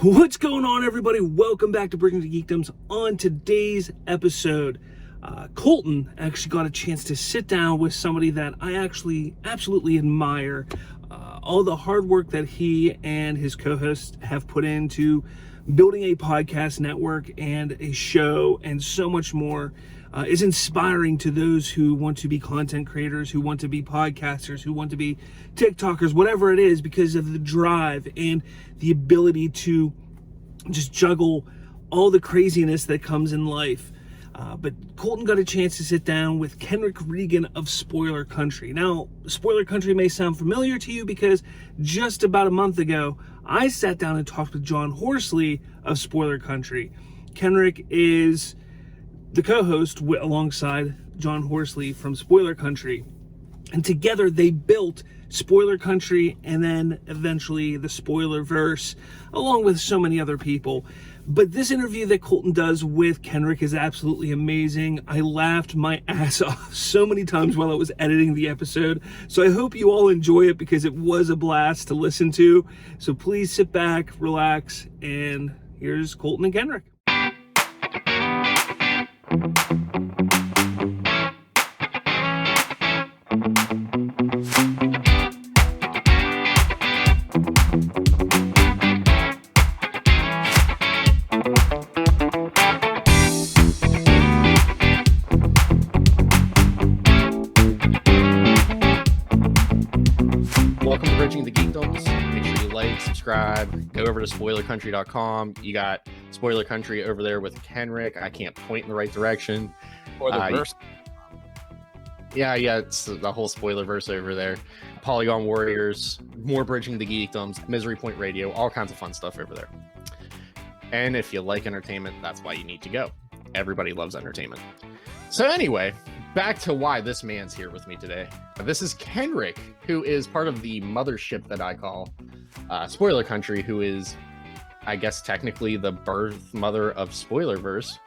What's going on, everybody? Welcome back to BridgingTheGeekdoms. On today's episode, Colton actually got a chance to sit down with somebody that I actually absolutely admire. All the hard work that he and his co-hosts have put into building a podcast network and a show and so much more is inspiring to those who want to be content creators, who want to be podcasters, who want to be TikTokers, whatever it is, because of the drive and the ability to just juggle all the craziness that comes in life. But Colton got a chance to sit down with Kenric Regan of Spoiler Country. Now, Spoiler Country may sound familiar to you because just about a month ago, I sat down and talked with John Horsley of Spoiler Country. Kenric is the co-host alongside John Horsley from Spoiler Country. And together they built Spoiler Country and then eventually the Spoilerverse, along with so many other people. But this interview that Colton does with Kenric is absolutely amazing. I laughed my ass off so many times while I was editing the episode. So I hope you all enjoy it because it was a blast to listen to. So please sit back, relax, and here's Colton and Kenric. Welcome to Bridging the Geekdoms. Make sure you like, subscribe, go over to spoilercountry.com. You got Spoiler Country over there with Kenric. I can't point in the right direction. Or the verse. Yeah, it's the whole Spoilerverse over there. Polygon Warriors, more Bridging the Geekdoms, Misery Point Radio, all kinds of fun stuff over there. And if you like entertainment, that's why you need to go. Everybody loves entertainment. So anyway, back to why this man's here with me today. This is Kenric, who is part of the mothership that I call Spoiler Country, who is, I guess, technically the birth mother of Spoilerverse.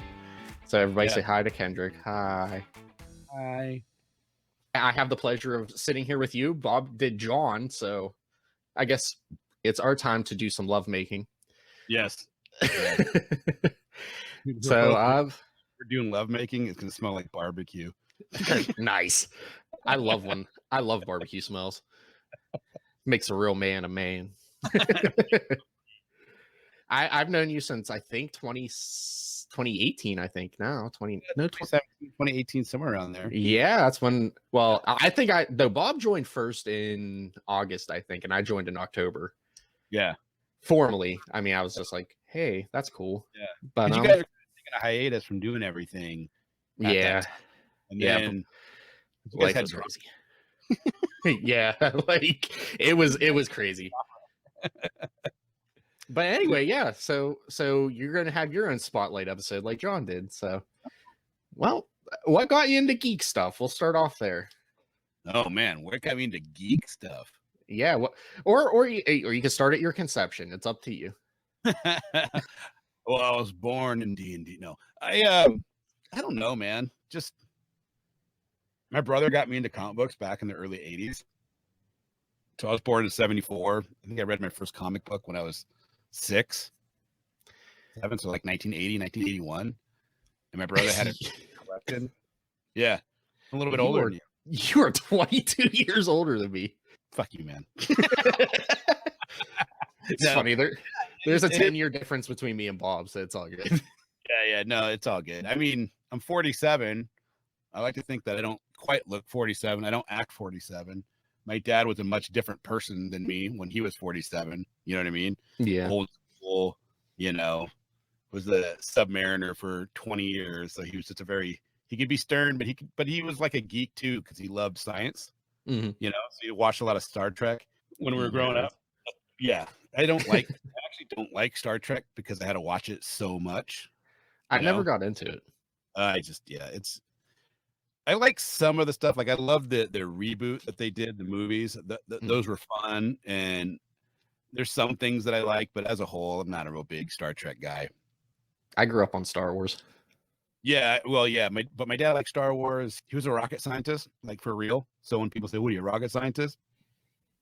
So everybody say hi to Kenric. Hi. Hi. I have the pleasure of sitting here with you. Bob did John, so I guess it's our time to do some lovemaking. Yes. So we're doing lovemaking. It's gonna smell like barbecue. Nice. I love barbecue smells. Makes a real man a man. I've known you since I think 2018. I think now 2018, somewhere around there. Yeah, that's when. Well, I think Bob joined first in August, I think, and I joined in October. Yeah. Formally, I mean, I was just like, hey, that's cool. Yeah. But you guys are taking a hiatus from doing everything. Yeah. And then life was crazy. Yeah, like it was crazy. But anyway, yeah. So you're gonna have your own spotlight episode like John did. So, well, what got you into geek stuff? We'll start off there. Oh man, what got me into geek stuff? Yeah, or you can start at your conception. It's up to you. Well, I was born in D&D. No, I don't know, man. Just my brother got me into comic books back in the early 80s. So I was born in 74. I think I read my first comic book when I was 6, 7, so like 1980, 1981. And my brother had a collection. Yeah, a little bit older than you. You are 22 years older than me. Fuck you, man. It's funny. There's a 10-year difference between me and Bob, so it's all good. Yeah. No, it's all good. I mean, I'm 47. I like to think that I don't quite look 47. I don't act 47. My dad was a much different person than me when he was 47. You know what I mean? Yeah. Old school, was the submariner for 20 years. So he was just he could be stern, but he was like a geek too, because he loved science. Mm-hmm. So he watched a lot of Star Trek when we were growing up. Yeah. I actually don't like Star Trek because I had to watch it so much. I never got into it. I like some of the stuff. Like I love the reboot that they did, the movies. Those were fun, and there's some things that I like, but as a whole, I'm not a real big Star Trek guy. I grew up on Star Wars. Yeah, well, yeah, but my dad liked Star Wars. He was a rocket scientist, like for real. So when people say, "What are you, a rocket scientist?"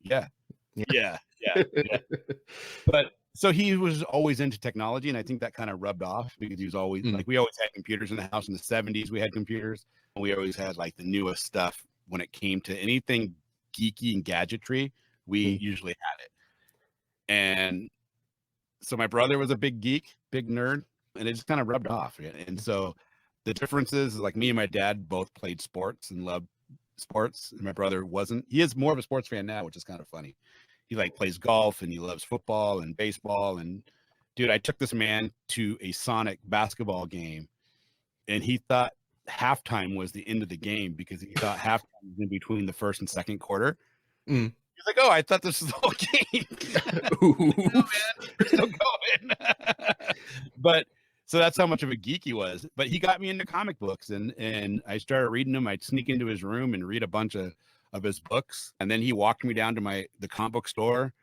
Yeah. But So he was always into technology, and I think that kind of rubbed off because he was always like, we always had computers in the house. In the 70s, we had computers, and we always had like the newest stuff when it came to anything geeky and gadgetry. We usually had it. And so my brother was a big geek, big nerd, and it just kind of rubbed off. And so the differences is like me and my dad both played sports and loved sports, and my brother wasn't. He is more of a sports fan now, which is kind of funny. He like plays golf and he loves football and baseball. And dude, I took this man to a Sonic basketball game, and he thought halftime was the end of the game because he thought halftime was in between the first and second quarter. He's like, "Oh, I thought this was the whole game." No, man, we're still going. But so that's how much of a geek he was. But he got me into comic books, and I started reading them. I'd sneak into his room and read a bunch of his books, and then he walked me down to the comic book store,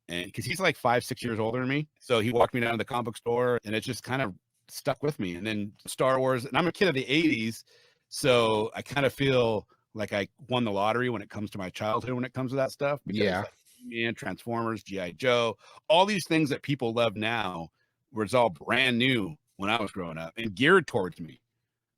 and because he's like 5-6 years older than me, so he walked me down to the comic book store, and it just kind of stuck with me. And then Star Wars, and I'm a kid of the 80s, so I kind of feel like I won the lottery when it comes to my childhood when it comes to that stuff. Like, man, Transformers, G.I. Joe, all these things that people love now was all brand new when I was growing up and geared towards me.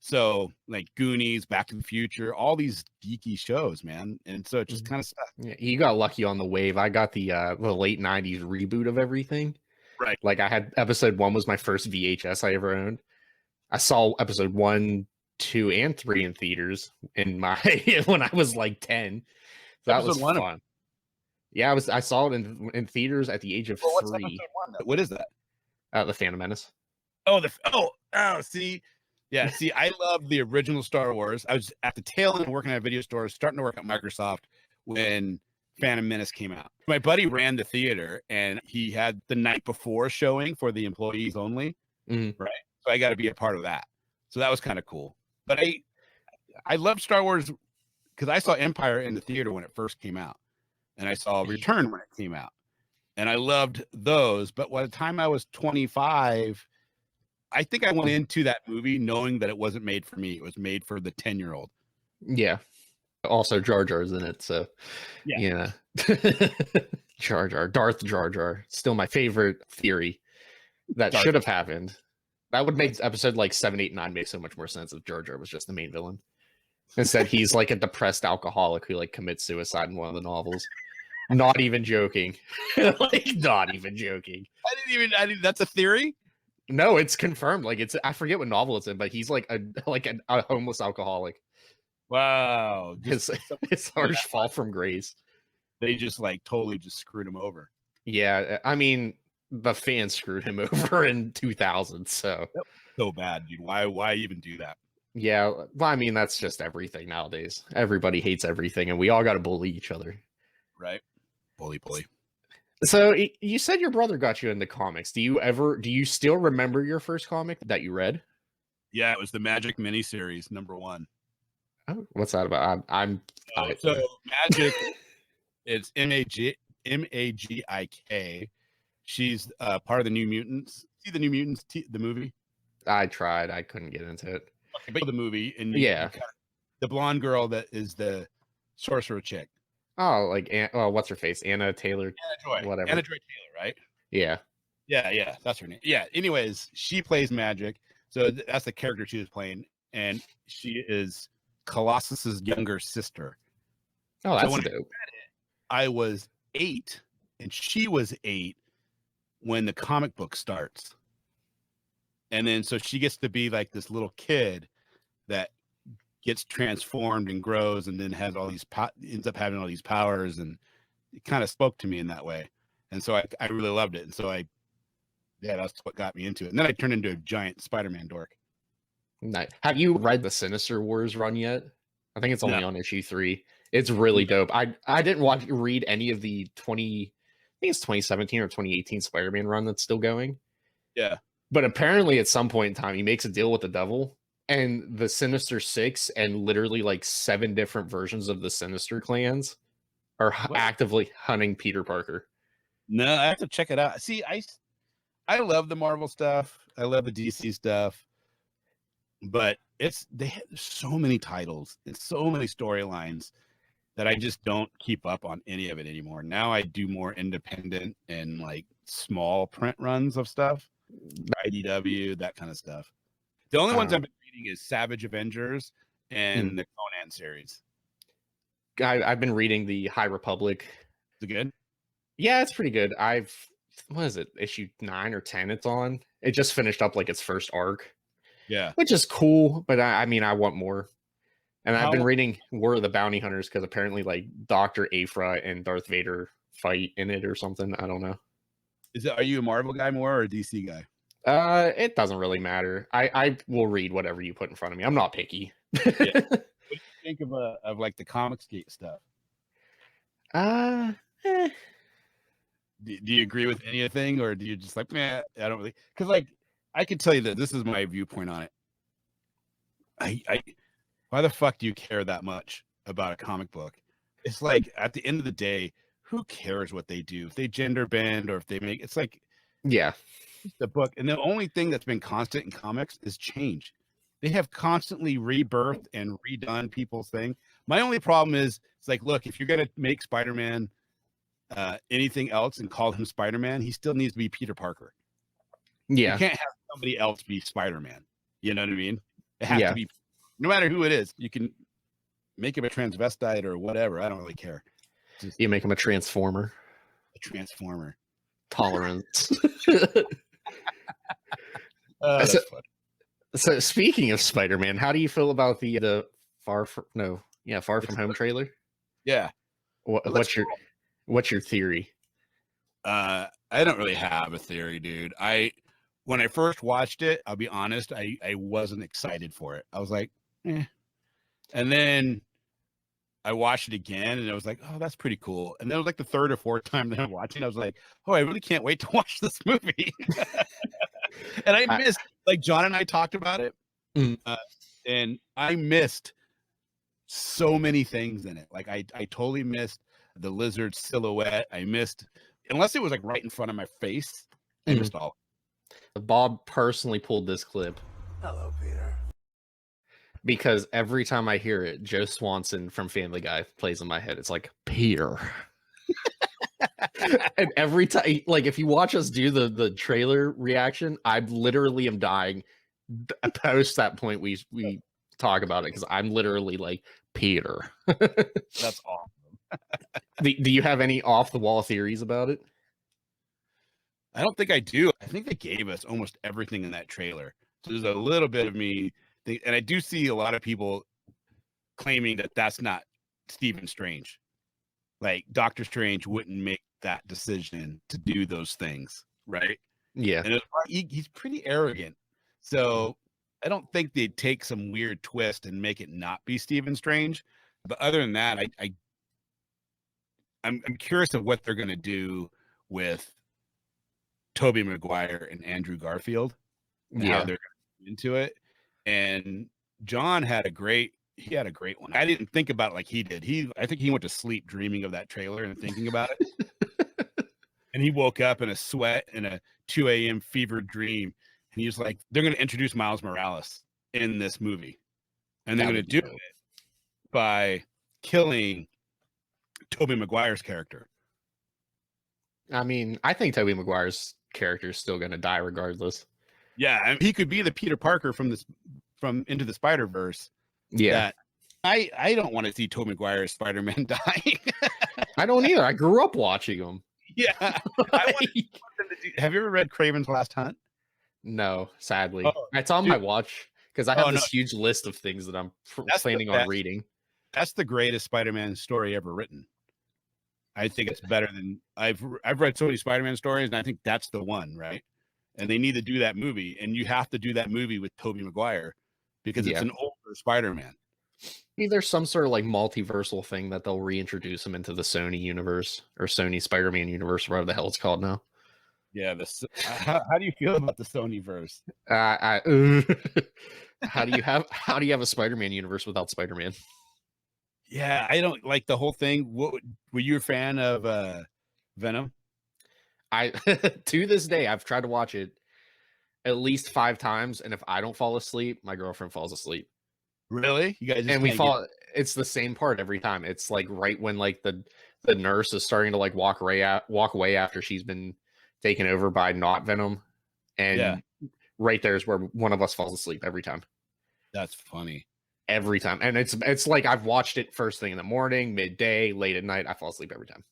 So like Goonies, Back to the Future, all these geeky shows, man. And so it just kind of stuck. Yeah, you got lucky on the wave. I got the late 90s reboot of everything. Right. Like I had episode 1 was my first VHS I ever owned. I saw episode 1, 2, and 3 in theaters in my when I was like 10. So that was fun. Yeah, I saw it in theaters at the age of 3. What's episode 1? What is that? The Phantom Menace. See. Yeah, see, I love the original Star Wars. I was at the tail end working at a video store, starting to work at Microsoft when Phantom Menace came out. My buddy ran the theater, and he had the night before showing for the employees only, right? So I got to be a part of that. So that was kind of cool. But I love Star Wars because I saw Empire in the theater when it first came out, and I saw Return when it came out, and I loved those. But by the time I was 25, I think I went into that movie knowing that it wasn't made for me. It was made for the 10-year-old. Yeah. Also, Jar Jar's in it, so yeah. Jar Jar, Darth Jar Jar, still my favorite theory. That should have happened. That would make episode like 7, 8, 9 make so much more sense if Jar Jar was just the main villain. Instead, he's like a depressed alcoholic who like commits suicide in one of the novels. Not even joking. Like, not even joking. That's a theory? No, it's confirmed. Like I forget what novel it's in, but he's like a homeless alcoholic. Wow. His harsh fall from grace. They just like totally just screwed him over. Yeah, I mean, the fans screwed him over in 2000, so bad, dude. Why even do that? Yeah, well, I mean, that's just everything nowadays. Everybody hates everything, and we all got to bully each other. Right. Bully. So you said your brother got you into comics. Do you still remember your first comic that you read? Yeah, it was the Magic miniseries, #1. Oh, what's that about? So Magic, it's Magik. She's part of the New Mutants. See the New Mutants, the movie? I tried. I couldn't get into it. Okay, but the movie, and the blonde girl that is the sorcerer chick. Oh, like what's her face? Anna Taylor. Anna Joy. Whatever. Anna Joy Taylor, right? Yeah. Yeah, that's her name. Yeah. Anyways, she plays Magic, so that's the character she was playing, and she is Colossus's younger sister. Oh, that's so dope. I was 8, and she was 8 when the comic book starts, and then so she gets to be like this little kid that gets transformed and grows, and then has all these ends up having all these powers, and it kind of spoke to me in that way, and so I really loved it, and so that's what got me into it, and then I turned into a giant SpiderMan dork. Nice. Have you read the Sinister Wars run yet? I think it's only on issue 3. It's really dope. I didn't read any of the 2017 or 2018 Spider-Man run that's still going. Yeah, but apparently at some point in time he makes a deal with the devil. And the Sinister Six and literally like 7 different versions of the Sinister clans are actively hunting Peter Parker. No, I have to check it out. See, I love the Marvel stuff. I love the DC stuff. But they have so many titles and so many storylines that I just don't keep up on any of it anymore. Now I do more independent and like small print runs of stuff, IDW, that kind of stuff. The only ones I've been reading is Savage Avengers and the Conan series. I've been reading the High Republic. Is it good? Yeah, it's pretty good. What is it, issue 9 or 10 it's on? It just finished up like its first arc. Yeah. Which is cool, but I mean, I want more. And I've been reading War of the Bounty Hunters because apparently like Dr. Aphra and Darth Vader fight in it or something. I don't know. Are you a Marvel guy more or a DC guy? It doesn't really matter. I will read whatever you put in front of me. I'm not picky. Yeah. What do you think of like the Comicsgate stuff? Do you agree with anything, or do you just like, man, I don't really? Because like I can tell you that this is my viewpoint on it. I why the fuck do you care that much about a comic book? It's like at the end of the day, who cares what they do? If they gender bend or if they make, it's like, yeah, the book. And the only thing that's been constant in comics is change. They have constantly rebirthed and redone people's thing. My only problem is it's like, look, if you're gonna make Spider-Man anything else and call him Spider-Man, he still needs to be Peter Parker. Yeah, you can't have somebody else be Spider-Man. You know what I mean? It has to be, no matter who it is. You can make him a transvestite or whatever. I don't really care. Just, you make him a transformer. A transformer. Tolerance. That's funny. So speaking of Spider-Man, how do you feel about the Far From Home trailer? Yeah. What's your theory? I don't really have a theory, dude. When I first watched it, I'll be honest, I wasn't excited for it. I was like, eh. And then I watched it again and I was like, oh, that's pretty cool. And then it was like the third or fourth time that I'm watching, I was like, oh, I really can't wait to watch this movie. And I missed, like John and I talked about it, and I missed so many things in it. Like I totally missed the lizard silhouette. I missed, unless it was like right in front of my face, I missed all. Bob personally pulled this clip. Hello, Peter. Because every time I hear it, Joe Swanson from Family Guy plays in my head. It's like, Peter. And every time, like, if you watch us do the trailer reaction, I literally am dying. Post that point, we talk about it because I'm literally like, Peter. That's awesome. Do you have any off the wall theories about it? I don't think I do. I think they gave us almost everything in that trailer. So there's a little bit of me, and I do see a lot of people claiming that that's not Stephen Strange. Like Doctor Strange wouldn't make that decision to do those things, right? Yeah, and he's pretty arrogant. So I don't think they'd take some weird twist and make it not be Stephen Strange. But other than that, I'm curious of what they're gonna do with Tobey Maguire and Andrew Garfield. And how they're going into it. And John had a great one. I didn't think about it like he did. I think he went to sleep dreaming of that trailer and thinking about it. And he woke up in a sweat in a 2 a.m. fevered dream. And he was like, they're going to introduce Miles Morales in this movie. And they're going to do it by killing Tobey Maguire's character. I mean, I think Tobey Maguire's character is still going to die regardless. Yeah, I mean, he could be the Peter Parker from Into the Spider-Verse. Yeah, I don't want to see Tobey Maguire's Spider-Man dying. I don't either. I grew up watching him. Yeah, have you ever read Kraven's Last Hunt? No, sadly, it's on my watch because I have this huge list of things that I'm planning on reading. That's the greatest Spider-Man story ever written. I think it's better than I've read so many Spider-Man stories, and I think that's the one, right? And they need to do that movie, and you have to do that movie with Tobey Maguire because it's an older Spider-Man. Maybe there's some sort of like multiversal thing that they'll reintroduce him into the Sony universe or Sony Spider-Man universe, whatever the hell it's called now. Yeah, how do you feel about the Sony verse? How do you have a Spider-Man universe without Spider-Man? Yeah, I don't like the whole thing. Were you a fan of Venom? To this day, I've tried to watch it at least 5 times, and if I don't fall asleep, my girlfriend falls asleep. Really? You guys? And we fall. It's the same part every time. It's like right when like the nurse is starting to like walk away after she's been taken over by not Venom, and Yeah. right there is where one of us falls asleep every time. That's funny. Every time. And it's like I've watched it first thing in the morning, midday, late at night. I fall asleep every time.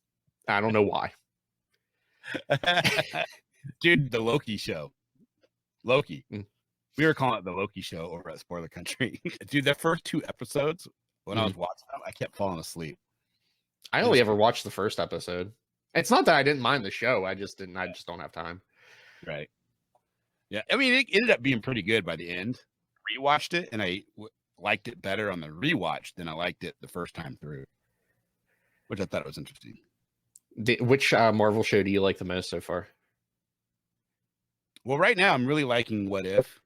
I don't know why. Dude, the Loki show. Loki. Mm. We were calling it the Loki show over at Spoiler Country. Dude, the first 2 episodes, when I was watching them, I kept falling asleep. I only ever watched the first episode. It's not that I didn't mind the show. I just don't have time. Right. Yeah. I mean, it ended up being pretty good by the end. Rewatched it, and I liked it better on the rewatch than I liked it the first time through, which I thought was interesting. Which Marvel show do you like the most so far? Well, right now I'm really liking What If,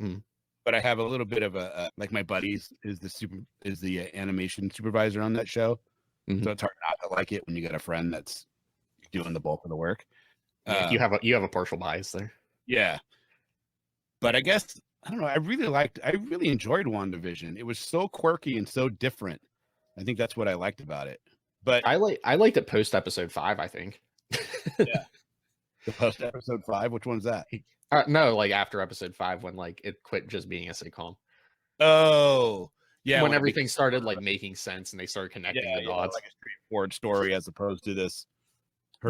Mm. but I have a little bit of a like my buddies is the animation supervisor on that show, so it's hard not to like it when you got a friend that's doing the bulk of the work. Yeah, you have a partial bias there. Yeah, but I guess I don't know. I really enjoyed WandaVision. It was so quirky and so different. I think that's what I liked about it. But I liked it post episode 5, I think. Yeah. The post episode 5, which one's that? No, like after episode 5, when like it quit just being a sitcom. Oh, yeah. When everything started like making sense and they started connecting the dots, like a straightforward story as opposed to this.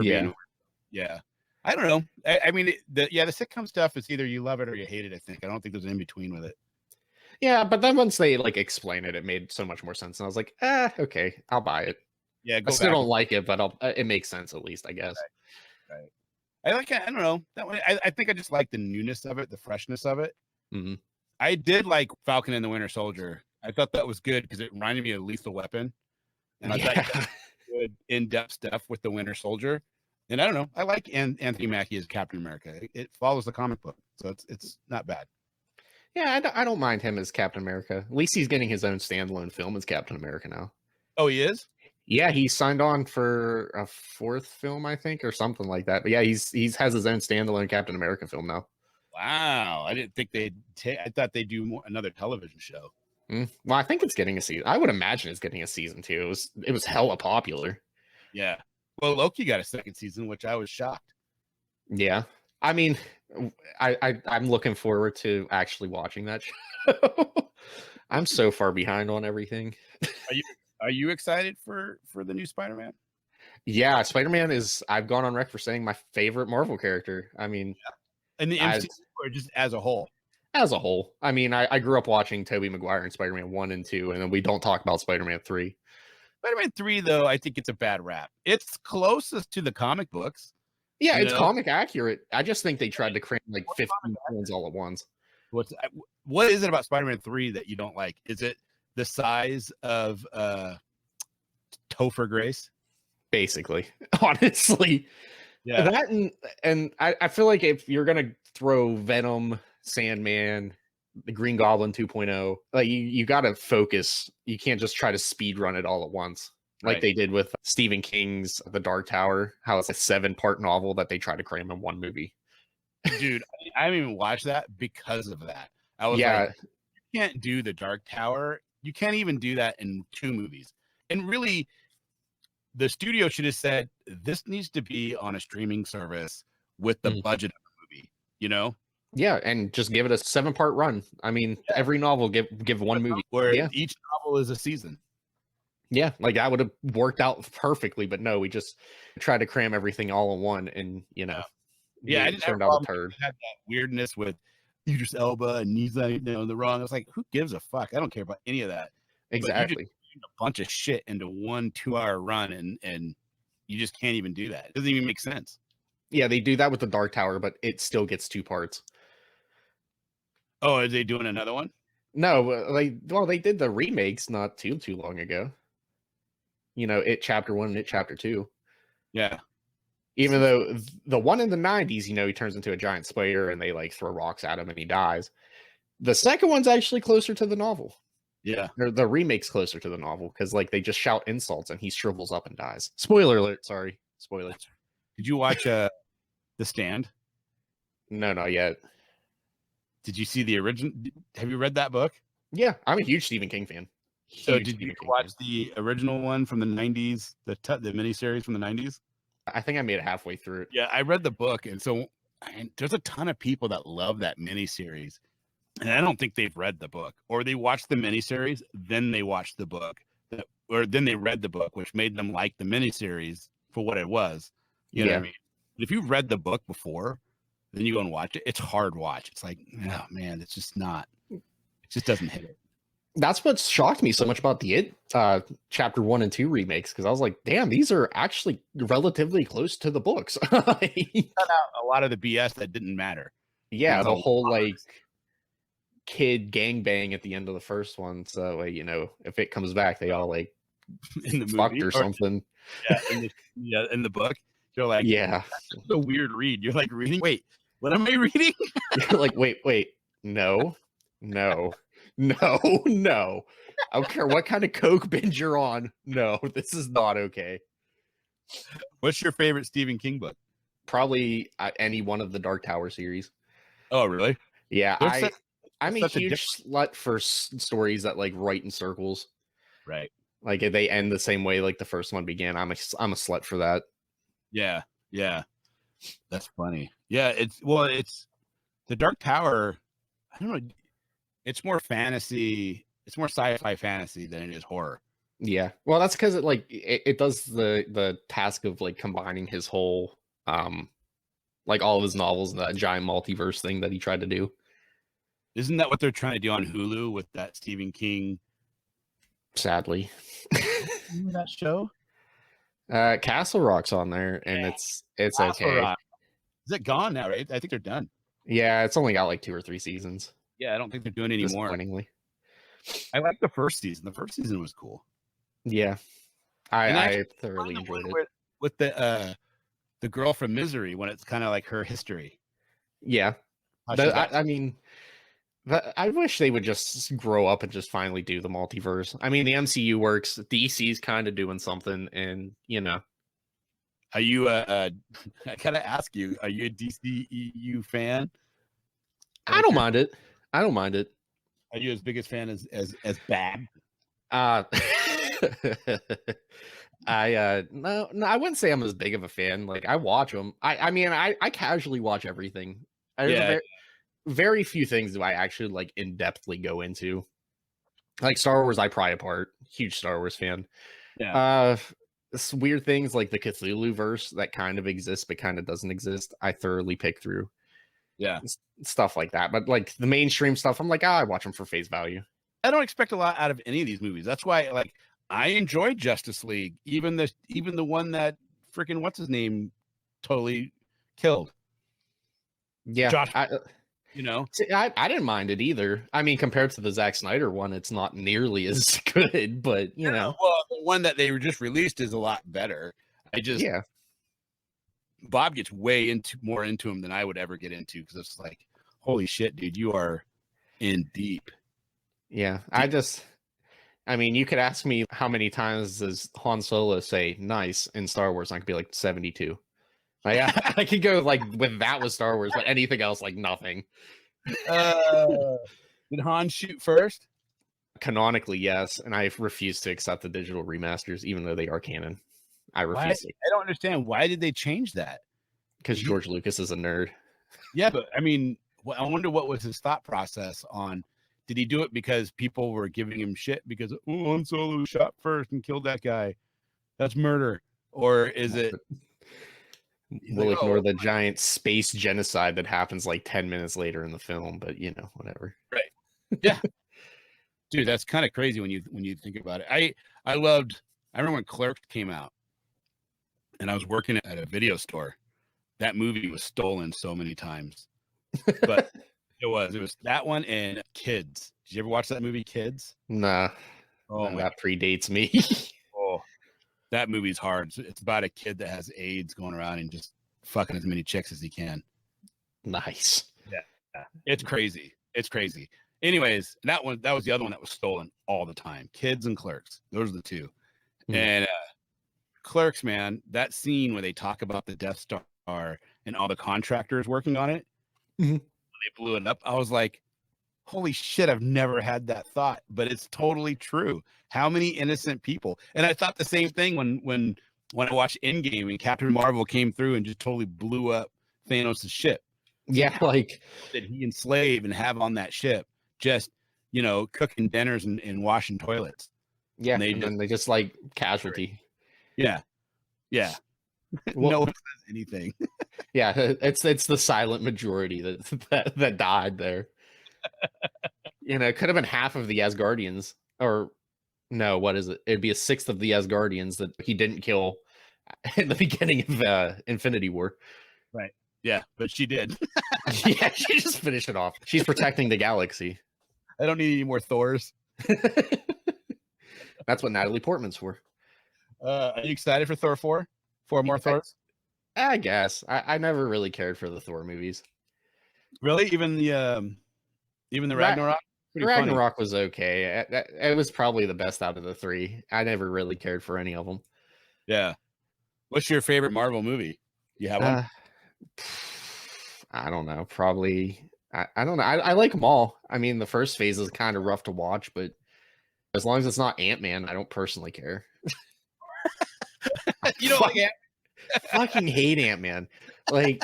Yeah. I don't know. I mean, the sitcom stuff is either you love it or you hate it. I think. I don't think there's an in between with it. Yeah, but then once they like explain it, it made so much more sense, and I was like, okay, I'll buy it. Yeah, I still don't like it, but it makes sense at least, I guess. Right. I don't know that one. I think I just like the newness of it, the freshness of it. Mm-hmm. I did like Falcon and the Winter Soldier. I thought that was good because it reminded me of Lethal Weapon, and I thought good in-depth stuff with the Winter Soldier. And I don't know. I like Anthony Mackie as Captain America. It follows the comic book, so it's not bad. Yeah, I don't mind him as Captain America. At least he's getting his own standalone film as Captain America now. Oh, he is? Yeah, he signed on for a 4th film, I think, or something like that. But yeah, he's has his own standalone Captain America film now. Wow, I didn't think I thought they'd do another television show. Well, I think it's getting a season. I would imagine it's getting a season 2. It was hella popular. Yeah. Well, Loki got a 2nd season, which I was shocked. Yeah. I mean, I'm looking forward to actually watching that show. I'm so far behind on everything. Are you excited for the new Spider-Man? Yeah, Spider-Man is, I've gone on record for saying my favorite Marvel character. I mean, and the MCU or just as a whole? As a whole. I mean, I grew up watching Tobey Maguire and Spider-Man 1 and 2, and then we don't talk about Spider-Man 3. Spider-Man 3, though, I think it's a bad rap. It's closest to the comic books. Yeah, it's comic accurate. I just think they tried to cram like 15 villains all at once. What is it about Spider-Man 3 that you don't like? Is it the size of Topher Grace? Basically, honestly. Yeah. That and I feel like if you're gonna throw Venom, Sandman, the Green Goblin 2.0, like you gotta focus. You can't just try to speed run it all at once. Like they did with Stephen King's The Dark Tower, how it's a 7-part novel that they try to cram in one movie. Dude, I haven't even watched that because of that. I was like, you can't do The Dark Tower. You can't even do that in 2 movies. And really, the studio should have said, this needs to be on a streaming service with the budget of the movie, you know? Yeah, and just give it a 7-part run. I mean, every novel give one movie. Where each novel is a season. Yeah, like that would have worked out perfectly, but no, we just tried to cram everything all in one, and it turned out a turd. I had that weirdness with Idris Elba, and he's like, the wrong. I was like, who gives a fuck? I don't care about any of that. Exactly. A bunch of shit into one 2-hour run, and you just can't even do that. It doesn't even make sense. Yeah, they do that with The Dark Tower, but it still gets 2 parts. Oh, are they doing another one? No, they did the remakes not too long ago. It Chapter 1 and It Chapter 2. Yeah. Even though the one in the 90s, he turns into a giant spider and they like throw rocks at him and he dies. The second one's actually closer to the novel. Yeah. The remake's closer to the novel because like they just shout insults and he shrivels up and dies. Spoiler alert. Sorry. Spoiler. Did you watch The Stand? No, not yet. Did you see the original? Have you read that book? Yeah, I'm a huge Stephen King fan. So did you watch the original one from the 90s, the miniseries from the 90s? I think I made it halfway through it. Yeah, I read the book, and so there's a ton of people that love that miniseries, and I don't think they've read the book, or they watched the miniseries, then they watched the book, or then they read the book, which made them like the miniseries for what it was. You know what I mean? If you've read the book before, then you go and watch it. It's hard watch. It's like, oh man, it's just not. It just doesn't hit it. That's what shocked me so much about the chapter 1 and 2 remakes, because I was like, damn, these are actually relatively close to the books. Cut out a lot of the BS that didn't matter. Yeah, the whole like kid gangbang at the end of the first one. So you know, if it comes back, they all like in the fucked movie or something. Yeah, in the book, you're like, yeah, that's a weird read. You're like reading. Wait, what am I reading? You're like, wait, no. I don't care what kind of coke binge you're on. No, this is not okay. What's your favorite Stephen King book? Probably any one of the Dark Tower series. Oh, really? Yeah, I'm a huge slut for stories that like write in circles. Right. Like if they end the same way like the first one began. I'm a slut for that. Yeah. That's funny. Yeah, it's the Dark Tower. I don't know. It's more fantasy. It's more sci-fi fantasy than it is horror. Yeah. Well, that's because it does the task of like combining his whole like all of his novels and that giant multiverse thing that he tried to do. Isn't that what they're trying to do on Hulu with that Stephen King? Sadly. Remember that show? Castle Rock's on there, and it's Castle okay. Rock. Is it gone now, right? I think they're done. Yeah, it's only got like 2 or 3 seasons. Yeah, I don't think they're doing any more. Disappointingly. I liked the first season. The first season was cool. Yeah. I thoroughly enjoyed it. With the girl from Misery, when it's kind of like her history. Yeah. I mean, I wish they would just grow up and just finally do the multiverse. I mean, the MCU works. DC's kind of doing something, and you know. Are you I gotta ask you, are you a DCEU fan? I don't mind it. Are you as big a fan as Bab? No, I wouldn't say I'm as big of a fan. Like I watch them. I mean, I casually watch everything. Very few things do I actually like in-depthly go into. Like Star Wars, I pry apart. Huge Star Wars fan. Yeah. Weird things like the Cthulhu verse that kind of exists but kind of doesn't exist. I thoroughly pick through. Yeah. Stuff like that. But like the mainstream stuff, I'm like, I watch them for face value. I don't expect a lot out of any of these movies. That's why like I enjoyed Justice League, even the one that freaking what's his name totally killed. Yeah. Josh, you know, see, I didn't mind it either. I mean, compared to the Zack Snyder one, it's not nearly as good, but you know. Well, the one that they just released is a lot better. Bob gets way more into him than I would ever get into, because it's like, holy shit, dude, you are in deep. Yeah, I mean, you could ask me how many times does Han Solo say nice in Star Wars, and I could be like 72. Like, I could go like with that with Star Wars, but anything else, like nothing. Did Han shoot first? Canonically, yes, and I refuse to accept the digital remasters, even though they are canon. I refuse to. I don't understand. Why did they change that? Because George Lucas is a nerd. Yeah, but I mean, I wonder what was his thought process on. Did he do it because people were giving him shit because Han Solo shot first and killed that guy? That's murder. Or is it? We'll ignore the giant space genocide that happens like 10 minutes later in the film, but you know, whatever. Right. Yeah. Dude, that's kind of crazy when you think about it. I remember when Clerks came out and I was working at a video store. That movie was stolen so many times. But it was that one and Kids. Did you ever watch that movie, Kids? Nah. Oh, that predates me. Oh, that movie's hard. It's about a kid that has AIDS going around and just fucking as many chicks as he can. Nice. Yeah. It's crazy. Anyways, that was the other one that was stolen all the time. Kids and Clerks. Those are the two. And Clerks, man, that scene where they talk about the Death Star and all the contractors working on it, they blew it up. I was like, holy shit, I've never had that thought, but it's totally true. How many innocent people? And I thought the same thing when when I watched Endgame and Captain Marvel came through and just totally blew up Thanos' ship. Yeah, like that he enslave and have on that ship, just cooking dinners and washing toilets. yeah, and then they just like casualty. Yeah. Well, no one says anything. Yeah, it's the silent majority that died there. It could have been half of the Asgardians, or no, what is it? It'd be a sixth of the Asgardians that he didn't kill in the beginning of Infinity War. Right. Yeah, but she did. Yeah, she just finished it off. She's protecting the galaxy. I don't need any more Thors. That's what Natalie Portman's for. Are you excited for Thor 4? 4 more Thors? I guess. I never really cared for the Thor movies. Really? Even the Ragnarok? Ragnarok was okay. It was probably the best out of the three. I never really cared for any of them. Yeah. What's your favorite Marvel movie? You have one? I don't know. Probably. I don't know. I like them all. I mean, the first phase is kind of rough to watch, but as long as it's not Ant-Man, I don't personally care. You don't like Ant-Man? Fucking hate Ant-Man. Like,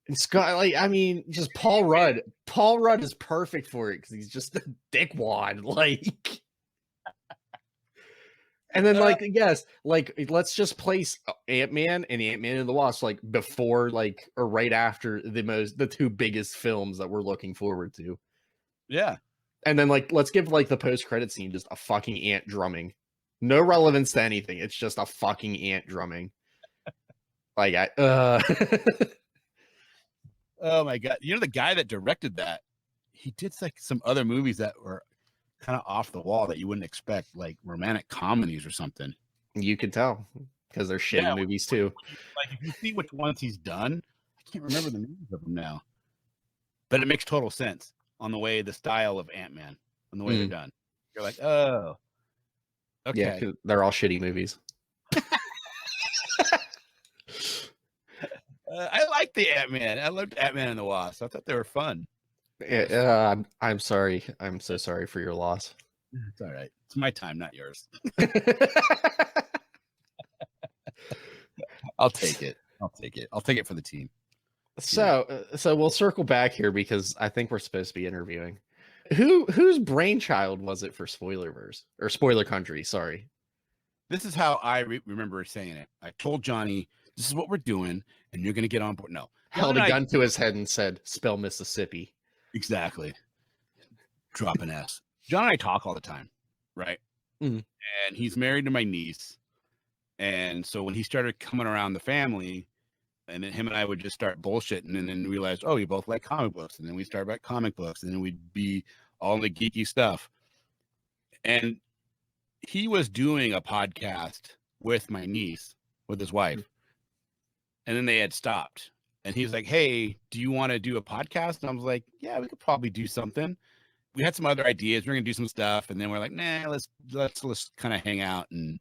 and Scott, like, I mean, just Paul Rudd. Paul Rudd is perfect for it because he's just a dickwad. Like, and then, like, yes, like, let's just place Ant-Man and Ant-Man and the Wasp, like, before, like, or right after the two biggest films that we're looking forward to. Yeah. And then, like, let's give, like, the post-credit scene just a fucking ant drumming. No relevance to anything. It's just a fucking ant drumming. Like, Oh my god! The guy that directed that, he did like some other movies that were kind of off the wall that you wouldn't expect, like romantic comedies or something. You could tell because they're shitty movies too. Like if you see which ones he's done, I can't remember the names of them now, but it makes total sense on the style of Ant-Man, on the way they're done. You're like, oh, okay, yeah, they're all shitty movies. I like the Ant-Man. I loved Ant-Man and the Wasp. I thought they were fun. I'm sorry. I'm so sorry for your loss. It's all right. It's my time, not yours. I'll take it. I'll take it for the team. So we'll circle back here because I think we're supposed to be interviewing. Whose brainchild was it for Spoilerverse or Spoiler Country? Sorry. This is how I remember saying it. I told Johnny, this is what we're doing, and you're going to get on board. No. Held a gun to his head and said, spell Mississippi. Exactly. Drop an S. John and I talk all the time, right? Mm-hmm. And he's married to my niece. And so when he started coming around the family, and then him and I would just start bullshitting and then realize, oh, we both like comic books. And then we start about comic books, and then we'd be all the geeky stuff. And he was doing a podcast with my niece, with his wife. And then they had stopped. And he's like, hey, do you want to do a podcast? And I was like, yeah, we could probably do something. We had some other ideas. We're going to do some stuff. And then we're like, nah, let's kind of hang out and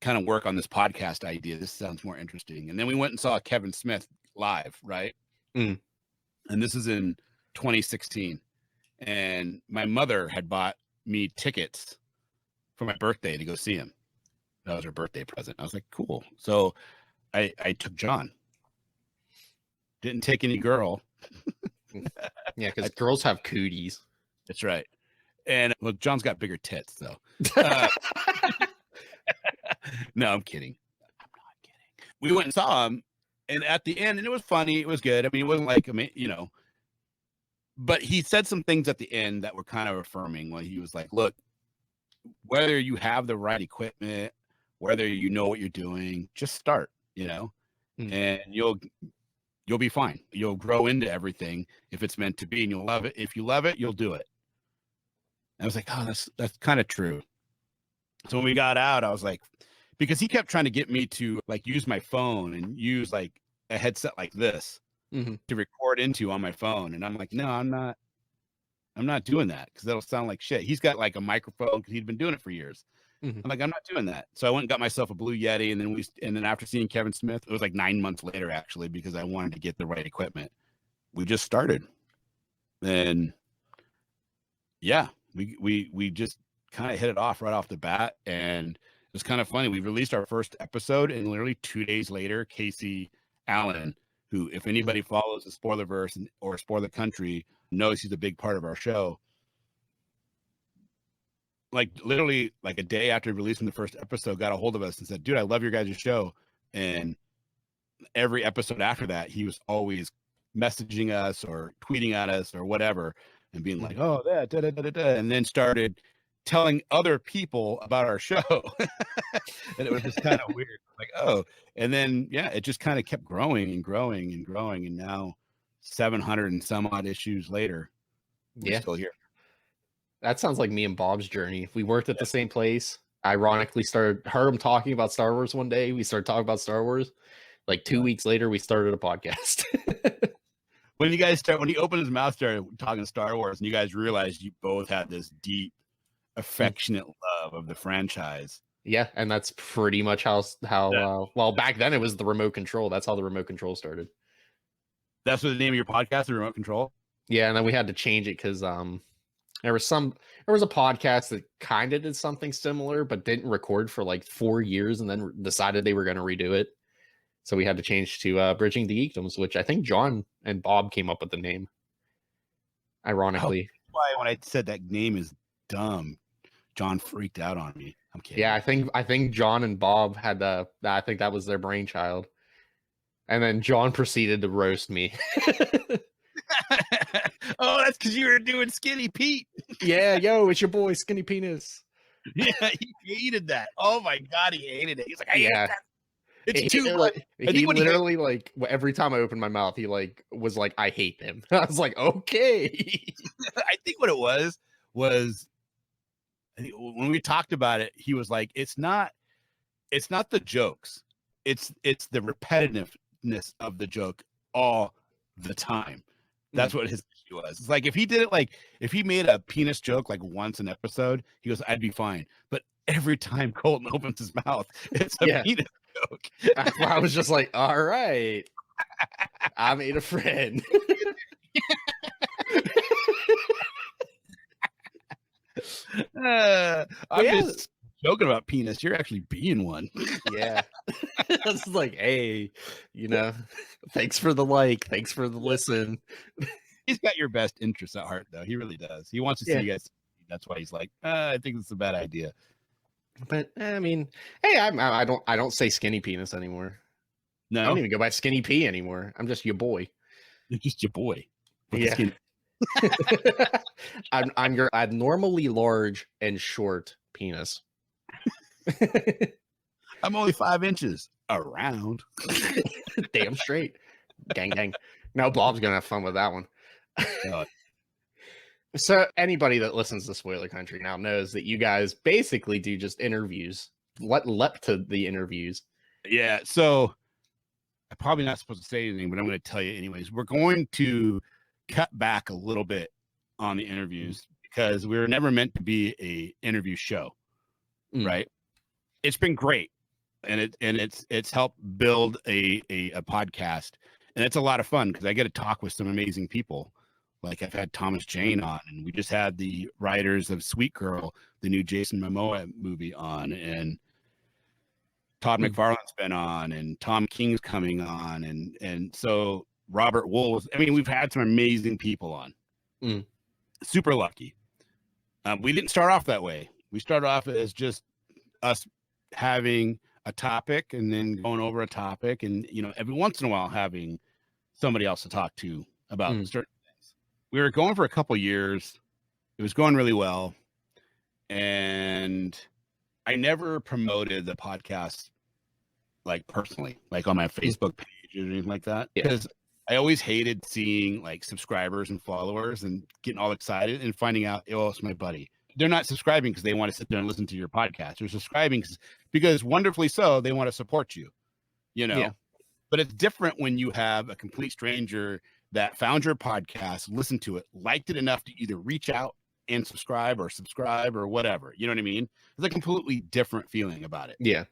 kind of work on this podcast idea. This sounds more interesting. And then we went and saw Kevin Smith live, right? Mm. And this is in 2016. And my mother had bought me tickets for my birthday to go see him. That was her birthday present. I was like, cool. So I took John. Didn't take any girl. Yeah, because girls have cooties. That's right. And well, John's got bigger tits, though. No, I'm kidding. I'm not kidding. We went and saw him, and at the end, and it was funny. It was good. I mean, it wasn't like, but he said some things at the end that were kind of affirming. When he was like, look, whether you have the right equipment, whether you know what you're doing, just start, and you'll be fine. You'll grow into everything if it's meant to be, and you'll love it. If you love it, you'll do it. And I was like, oh, that's kind of true. So when we got out, I was like, because he kept trying to get me to like use my phone and use like a headset like this to record into on my phone. And I'm like, no, I'm not doing that because that'll sound like shit. He's got like a microphone because he'd been doing it for years. I'm like, I'm not doing that. So I went and got myself a Blue Yeti, and then after seeing Kevin Smith, it was like 9 months later actually, because I wanted to get the right equipment. We just started, and yeah, we just kind of hit it off right off the bat, and was kind of funny. We released our first episode, and literally 2 days later, Casey Allen, who, if anybody follows the Spoilerverse or Spoiler Country, knows he's a big part of our show. Like literally like a day after releasing the first episode, got a hold of us and said, dude, I love your guys' show. And every episode after that, he was always messaging us or tweeting at us or whatever and being like, oh, that, da, da, da, da, da, and then started telling other people about our show. And it was just kind of weird. Like, oh, and then, yeah, it just kind of kept growing and growing and growing. And now 700 and some odd issues later, we're still here. That sounds like me and Bob's journey. We worked at the same place. Ironically, heard him talking about Star Wars one day. We started talking about Star Wars. Like 2 weeks later, we started a podcast. When he opened his mouth, started talking Star Wars, and you guys realized you both had this deep, affectionate love of the franchise. Yeah, and that's pretty much how well, back then it was the remote control. That's how the remote control started. That's what the name of your podcast, the remote control? Yeah, and then we had to change it because there was a podcast that kind of did something similar, but didn't record for like 4 years, and then decided they were going to redo it. So we had to change to Bridging the Geekdoms, which I think John and Bob came up with the name. Ironically, why when I said that name is dumb, John freaked out on me. I'm kidding. Yeah, I think John and Bob had I think that was their brainchild, and then John proceeded to roast me. Oh, that's because you were doing Skinny Pete. Yeah, yo, it's your boy Skinny Penis. Yeah, he hated that. Oh my god, he hated it. He's like, I hate that. It's too like he literally like every time I opened my mouth, he like was like, I hate them. I was like, okay. I think what it was when we talked about it, he was like, it's not the jokes, it's the repetitiveness of the joke all the time. That's what his issue was. It's like if he made a penis joke like once an episode, he goes, I'd be fine. But every time Colton opens his mouth, it's a penis joke. I was just like, all right, I made a friend. I'm just joking about penis. You're actually being one. Yeah. It's like, hey, thanks for the like, thanks for the listen. He's got your best interests at heart, though. He really does. He wants to see you guys. That's why he's like, I think it's a bad idea. But I mean, hey, I don't say Skinny Penis anymore. No, I don't even go by Skinny P anymore. I'm just your boy. You're just your boy. Yeah. I'm your abnormally large and short penis. I'm only 5 inches around. Damn straight. Gang gang. Now Bob's gonna have fun with that one. So anybody that listens to Spoiler Country now knows that you guys basically do just interviews. Let to the interviews. Yeah. So I'm probably not supposed to say anything, but I'm going to tell you anyways. We're going to cut back a little bit on the interviews because we were never meant to be a interview show, right? It's been great, and it's helped build a podcast, and it's a lot of fun because I get to talk with some amazing people. Like I've had Thomas Jane on, and we just had the writers of Sweet Girl, the new Jason Momoa movie, on, and Todd McFarlane's been on, and Tom King's coming on, and so Robert Wool. I mean, we've had some amazing people on. Super lucky. We didn't start off that way. We started off as just us having a topic and then going over a topic, and every once in a while having somebody else to talk to about certain things. We were going for a couple years. It was going really well, and I never promoted the podcast like personally, like on my Facebook page or anything like that, because I always hated seeing like subscribers and followers and getting all excited and finding out, oh, it's my buddy. They're not subscribing because they want to sit there and listen to your podcast. They're subscribing because wonderfully so, they want to support you, But it's different when you have a complete stranger that found your podcast, listened to it, liked it enough to either reach out and subscribe or whatever. You know what I mean? It's a completely different feeling about it. Yeah.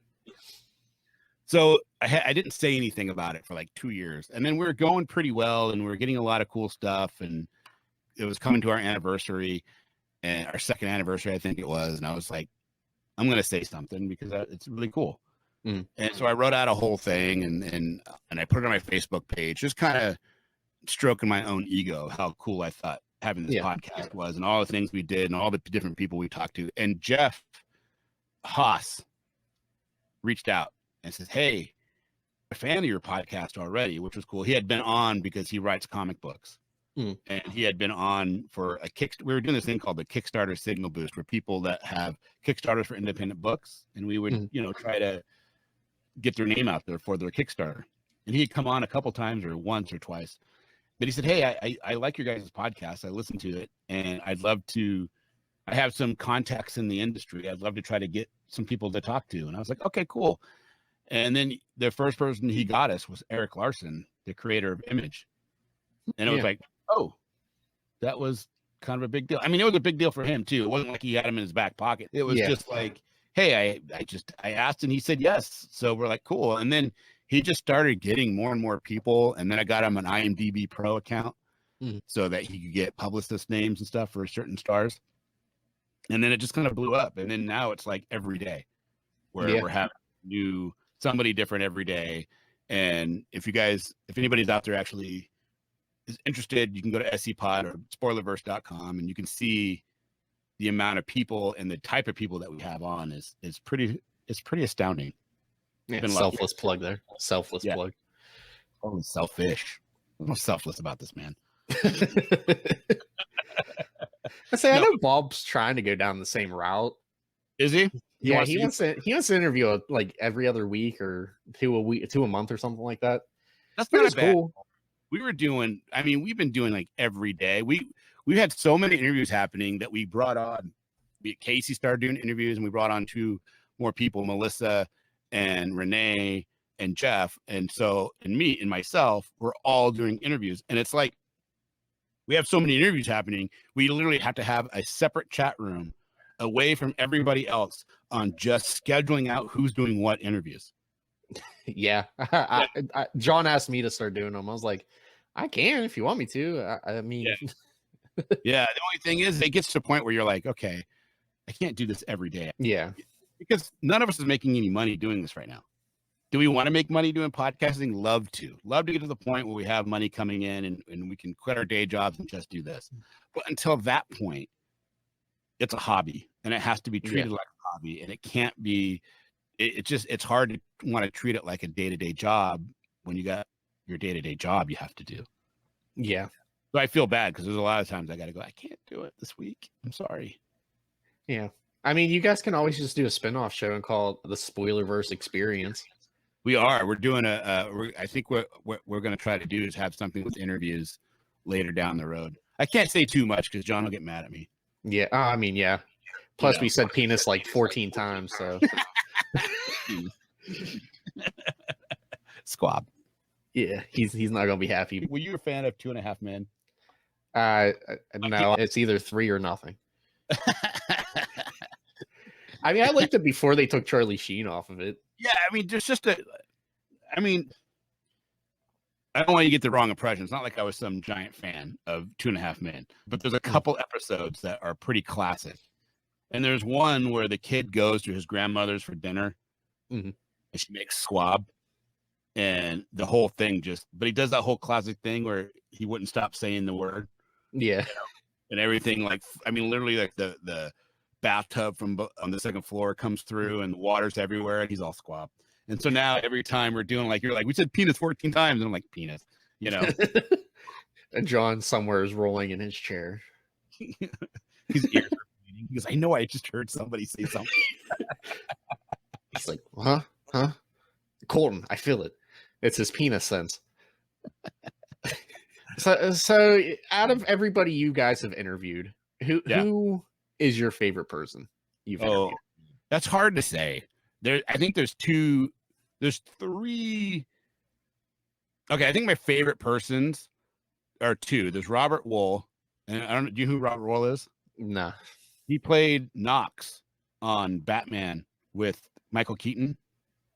So I didn't say anything about it for like 2 years. And then we were going pretty well, and we were getting a lot of cool stuff. And it was coming to our anniversary, and our second anniversary, I think it was. And I was like, I'm going to say something because it's really cool. Mm. And so I wrote out a whole thing and I put it on my Facebook page, just kind of stroking my own ego, how cool I thought having this podcast was, and all the things we did and all the different people we talked to. And Jeff Haas reached out and says, "Hey, a fan of your podcast already," which was cool. He had been on because he writes comic books. And he had been on for a we were doing this thing called the Kickstarter Signal Boost, where people that have Kickstarters for independent books, and we would, try to get their name out there for their Kickstarter. And he had come on a couple times, or once or twice. But he said, "Hey, I like your guys' podcast. I listened to it, and I have some contacts in the industry. I'd love to try to get some people to talk to." And I was like, "Okay, cool." And then the first person he got us was Eric Larson, the creator of Image. And it was like, oh, that was kind of a big deal. I mean, it was a big deal for him too. It wasn't like he had him in his back pocket. It was just like, hey, I asked and he said yes. So we're like, cool. And then he just started getting more and more people. And then I got him an IMDb Pro account so that he could get publicist names and stuff for certain stars. And then it just kind of blew up. And then now it's like every day where we're having somebody different every day. And if anybody's out there actually is interested, you can go to SCPod or Spoilerverse.com and you can see the amount of people and the type of people that we have on is pretty astounding. Yeah, selfless plug there. Selfless plug. Oh, selfish. I'm not selfless about this, man. I know Bob's trying to go down the same route. Is he? He wants to interview like every other week or two a month or something like that. That's not cool. We've been doing like every day. We had so many interviews happening that we brought on. Casey started doing interviews, and we brought on 2 more people, Melissa and Renee and Jeff. And so, and me and myself, we're all doing interviews. And it's like, we have so many interviews happening. We literally have to have a separate chat room away from everybody else on just scheduling out who's doing what interviews. Yeah. John asked me to start doing them. I was like, I can if you want me to. I mean, yeah. The only thing is, it gets to a point where you're like, okay, I can't do this every day. Yeah. Because none of us is making any money doing this right now. Do we want to make money doing podcasting? Love to get to the point where we have money coming in and we can quit our day jobs and just do this. But until that point, it's a hobby and it has to be treated like a hobby, and it can't be, it's hard to want to treat it like a day-to-day job when you got your day-to-day job you have to do. Yeah. So I feel bad because there's a lot of times I got to go, I can't do it this week. I'm sorry. Yeah. I mean, you guys can always just do a spinoff show and call it the Spoilerverse Experience. We're doing I think what we're going to try to do is have something with interviews later down the road. I can't say too much because John will get mad at me. Yeah. I mean, yeah. Plus, we said penis like 14 times. So, squab. Yeah, he's not gonna be happy. Were you a fan of 2.5 Men? No, it's either 3 or nothing. I mean, I liked it before they took Charlie Sheen off of it. Yeah, I mean, there's just I don't want you to get the wrong impression. It's not like I was some giant fan of 2.5 Men, but there's a couple episodes that are pretty classic. And there's one where the kid goes to his grandmother's for dinner, and she makes squab, and the whole thing but he does that whole classic thing where he wouldn't stop saying the word. Yeah. And everything, like, I mean, literally, like the bathtub on the second floor comes through and the water's everywhere and he's all squab. And so now every time we're doing, like, you're like, we said penis 14 times, and I'm like, penis, And John somewhere is rolling in his chair. His ears are bleeding because I know I just heard somebody say something. He's like, huh? Colton, I feel it. It's his penis sense. So out of everybody you guys have interviewed, who is your favorite person you've interviewed? That's hard to say. I think there's 3. Okay, I think my favorite persons are 2. There's Robert Wool, and do you know who Robert Wool is? Nah. He played Knox on Batman with Michael Keaton.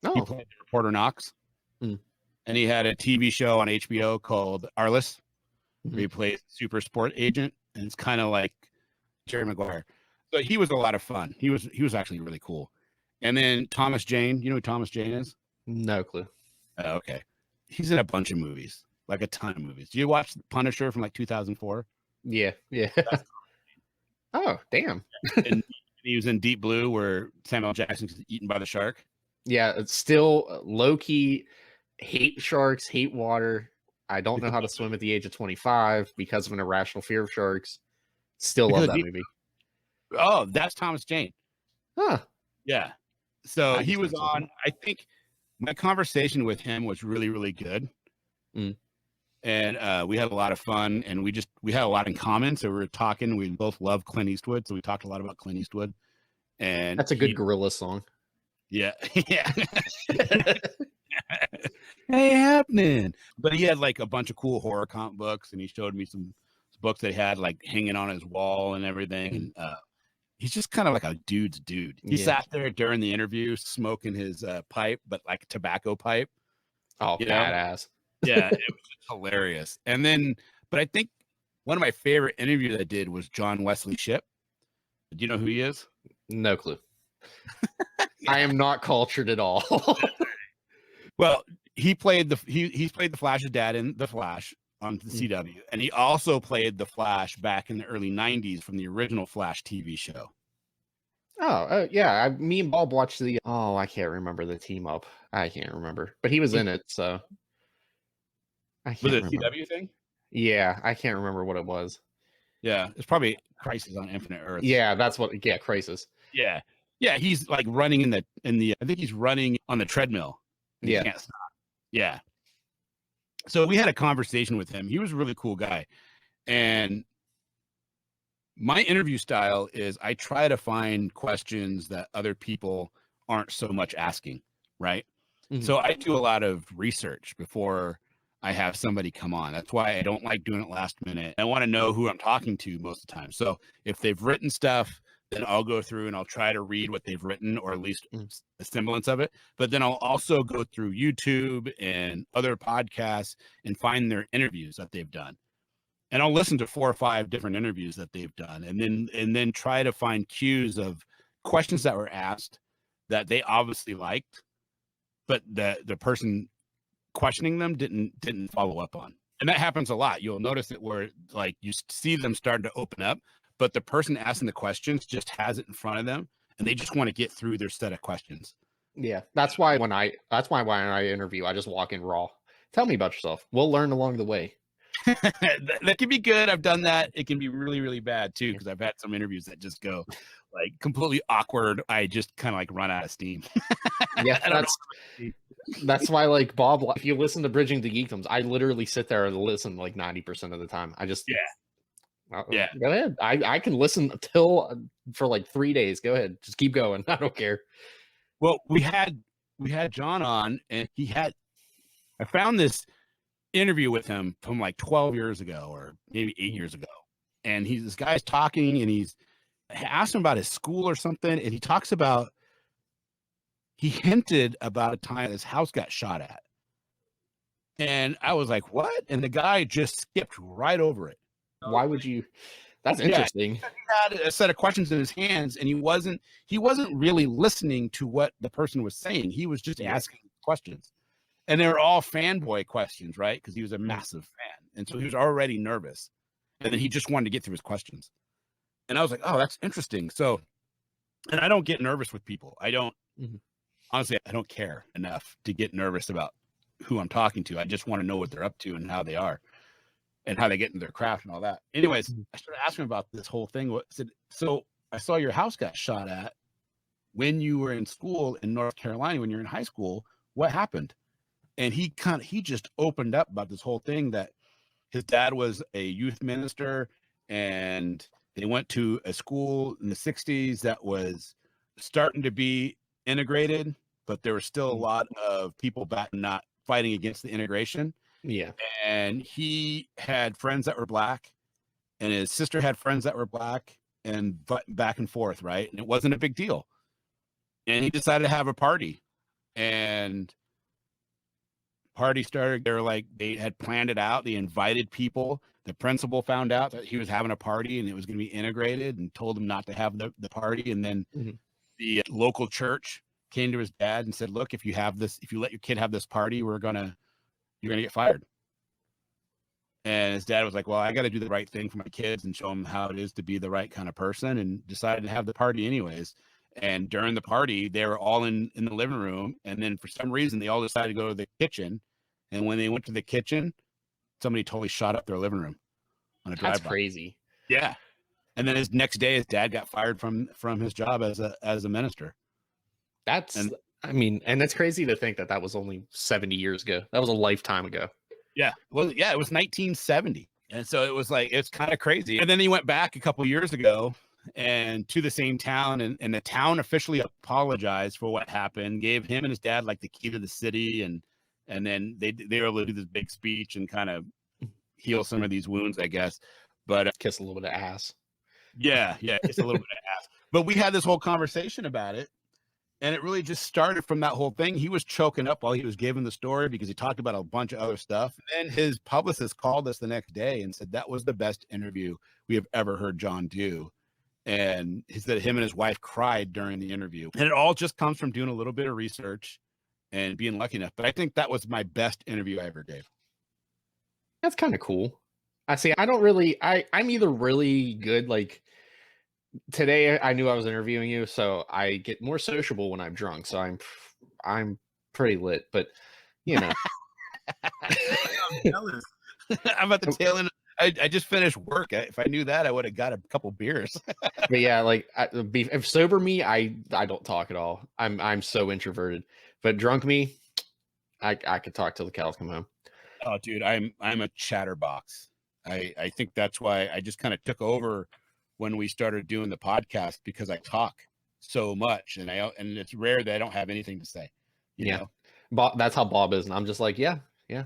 Oh. He played Reporter Knox. And he had a TV show on HBO called Arliss, where he plays super sport agent, and it's kind of like Jerry Maguire. So he was a lot of fun. He was actually really cool. And then Thomas Jane, you know who Thomas Jane is? No clue. Oh, okay. He's in a bunch of movies, like a ton of movies. Do you watch Punisher from like 2004? Yeah. Oh, damn. And he was in Deep Blue where Samuel Jackson's eaten by the shark. Yeah, it's still low key. Hate sharks, hate water. I don't know how to swim at the age of 25 because of an irrational fear of sharks. Still love that movie. Oh, that's Thomas Jane. Huh. Yeah. So I he just was think so. on, I think my conversation with him was really, really good. Mm. And we had a lot of fun, and we had a lot in common. So we were talking. We both love Clint Eastwood, so we talked a lot about Clint Eastwood. And That's a good gorilla song. Yeah. Yeah. Hey, happening. But he had like a bunch of cool horror comic books, and he showed me some books that he had like hanging on his wall and everything. And he's just kind of like a dude's dude. He sat there during the interview smoking his pipe, but like tobacco pipe. Oh, badass. Yeah, it was just hilarious. And then, but I think one of my favorite interviews I did was John Wesley Shipp. Do you know who he is? No clue. I am not cultured at all. Well, he played he's played the Flash's dad in The Flash on the CW, and he also played the Flash back in the early 90s from the original Flash TV show. Oh, yeah. Me and Bob watched the. Oh, I can't remember the team up. I can't remember, but he was in it, so. I can't Was it a remember. CW thing? Yeah, I can't remember what it was. Yeah, it's probably Crisis on Infinite Earths. Yeah, that's what. Yeah, Crisis. Yeah, yeah. He's like running in the. I think he's running on the treadmill. He can't stop. Yeah. So we had a conversation with him. He was a really cool guy, and my interview style is I try to find questions that other people aren't so much asking, right? Mm-hmm. So I do a lot of research before I have somebody come on. That's why I don't like doing it last minute. I want to know who I'm talking to most of the time. So if they've written stuff, then I'll go through and I'll try to read what they've written, or at least a semblance of it. But then I'll also go through YouTube and other podcasts and find their interviews that they've done. And I'll listen to 4 or 5 different interviews that they've done, and then try to find cues of questions that were asked that they obviously liked, but the person questioning them didn't follow up on. And that happens a lot. You'll notice it where like you see them starting to open up, but the person asking the questions just has it in front of them, and they just want to get through their set of questions. Yeah, that's why when I interview, I just walk in raw. Tell me about yourself. We'll learn along the way. That can be good. I've done that. It can be really, really bad too, because I've had some interviews that just go like completely awkward. I just kind of like run out of steam. Yeah, that's why, like Bob, if you listen to Bridging the Geekdoms, I literally sit there and listen like 90% of the time. I just go ahead. I can listen for like 3 days. Go ahead, just keep going. I don't care. Well, we had John on, and I found this interview with him from like 12 years ago or maybe 8 years ago, and this guy's talking, and he's asked him about his school or something, and he hinted about a time his house got shot at, and I was like, what? And the guy just skipped right over it. Why would you? That's interesting. He had a set of questions in his hands, and he wasn't really listening to what the person was saying. He was just asking questions. And they were all fanboy questions, right? Because he was a massive fan. And so he was already nervous. And then he just wanted to get through his questions. And I was like, oh, that's interesting. So, and I don't get nervous with people. I don't, honestly, I don't care enough to get nervous about who I'm talking to. I just want to know what they're up to and how they are and how they get into their craft and all that. Anyways, I started asking about this whole thing. So I saw your house got shot at when you were in school in North Carolina, when you're in high school. What happened? And he just opened up about this whole thing, that his dad was a youth minister, and they went to a school in the 60s that was starting to be integrated, but there were still a lot of people back not fighting against the integration. Yeah. And he had friends that were black, and his sister had friends that were black, and back and forth, right? And it wasn't a big deal. And he decided to have a party. And party started. They were like, they had planned it out. They invited people. The principal found out that he was having a party and it was going to be integrated, and told him not to have the party. And then the local church came to his dad and said, look, if you let your kid have this party, you're going to get fired. And his dad was like, well, I got to do the right thing for my kids and show them how it is to be the right kind of person, and decided to have the party anyways. And during the party, they were all in the living room. And then for some reason, they all decided to go to the kitchen. And when they went to the kitchen, somebody totally shot up their living room on a drive-by. That's crazy. Yeah. And then his next day, his dad got fired from his job as a minister. And it's crazy to think that was only 70 years ago. That was a lifetime ago. Yeah. Well, yeah, it was 1970. And so it was like, it's kind of crazy. And then he went back a couple years ago and to the same town, and the town officially apologized for what happened, gave him and his dad like the key to the city. And then they were able to do this big speech and kind of heal some of these wounds, I guess. But kiss a little bit of ass. Yeah. Kiss a little bit of ass. But we had this whole conversation about it. And it really just started from that whole thing. He was choking up while he was giving the story because he talked about a bunch of other stuff. And then his publicist called us the next day and said that was the best interview we have ever heard John do. And he said him and his wife cried during the interview. And it all just comes from doing a little bit of research and being lucky enough. But I think that was my best interview I ever gave. That's kind of cool. I'm either really good, like today I knew I was interviewing you, so I get more sociable when I'm drunk. So I'm pretty lit, but you know. I'm jealous. I'm at the tail end. I just finished work. If I knew that, I would have got a couple beers. But yeah, like if sober me, I don't talk at all. I'm so introverted. But drunk me, I could talk till the cows come home. Oh, dude, I'm a chatterbox. I think that's why I just kind of took over when we started doing the podcast, because I talk so much, and it's rare that I don't have anything to say. You know? Bob, that's how Bob is, and I'm just like, yeah,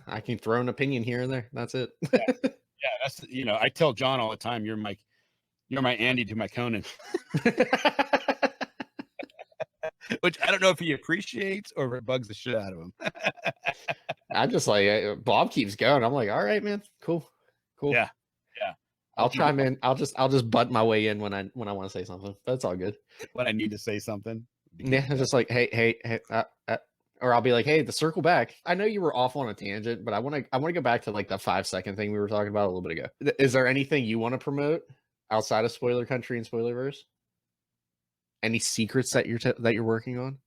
I can throw an opinion here and there. That's it. Yeah, that's I tell John all the time, you're my Andy to my Conan. Which I don't know if he appreciates or if it bugs the shit out of him. I'm just like, Bob keeps going. I'm like, all right, man, cool. Yeah. I'll chime in. I'll just butt my way in when I want to say something. That's all good. When I need to say something. Yeah, I'm just like, hey, or I'll be like, hey, to circle back. I know you were off on a tangent, but I want to go back to like the 5-second thing we were talking about a little bit ago. Is there anything you want to promote outside of Spoiler Country and Spoilerverse? Any secrets that you're working on?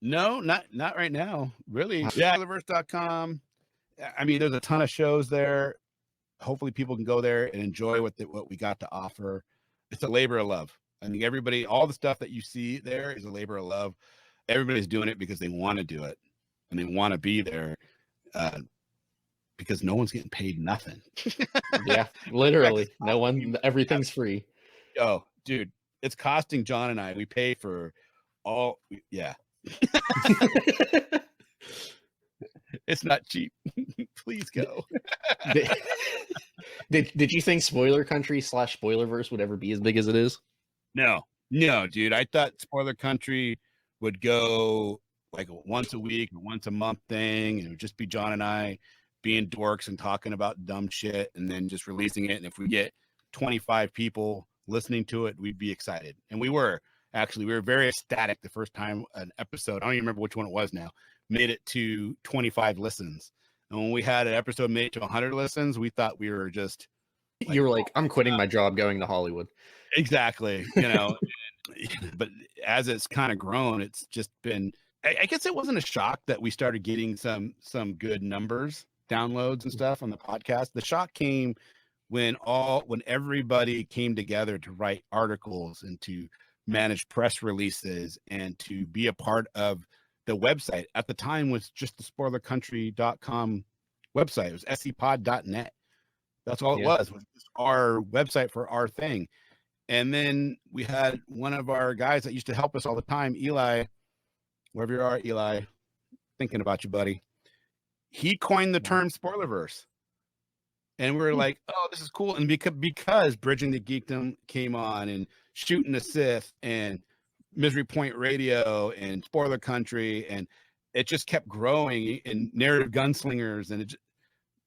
No, not right now. Really. Yeah, Spoilerverse.com. I mean, there's a ton of shows there. Hopefully people can go there and enjoy what we got to offer. It's a labor of love. I think all the stuff that you see there is a labor of love. Everybody's doing it because they want to do it and they want to be there, because no one's getting paid nothing. Yeah, literally. No one, everything's free. Oh, dude, it's costing John and I. We pay for all. Yeah. It's not cheap. Please go. Did you think Spoiler Country / Spoilerverse would ever be as big as it is? No, dude. I thought Spoiler Country would go like a once a week or once a month thing, and it would just be John and I being dorks and talking about dumb shit, and then just releasing it. And if we get 25 people listening to it, we'd be excited. And we were very ecstatic the first time an episode, I don't even remember which one it was now, made it to 25 listens. And when we had an episode made to 100 listens, we thought we were just you were like, I'm quitting my job, going to Hollywood. Exactly. But as it's kind of grown, it's just been, I guess it wasn't a shock that we started getting some good numbers, downloads and stuff on the podcast. The shock came when everybody came together to write articles and to manage press releases and to be a part of the website. At the time was just the spoilercountry.com website. It was sepod.net. That's all it was just our website for our thing. And then we had one of our guys that used to help us all the time, Eli, wherever you are, Eli, thinking about you, buddy. He coined the term Spoilerverse. And we were like, oh, this is cool. And because Bridging the Geekdom came on, and Shooting the Sith and Misery Point Radio and Spoiler Country, and it just kept growing, and Narrative Gunslingers and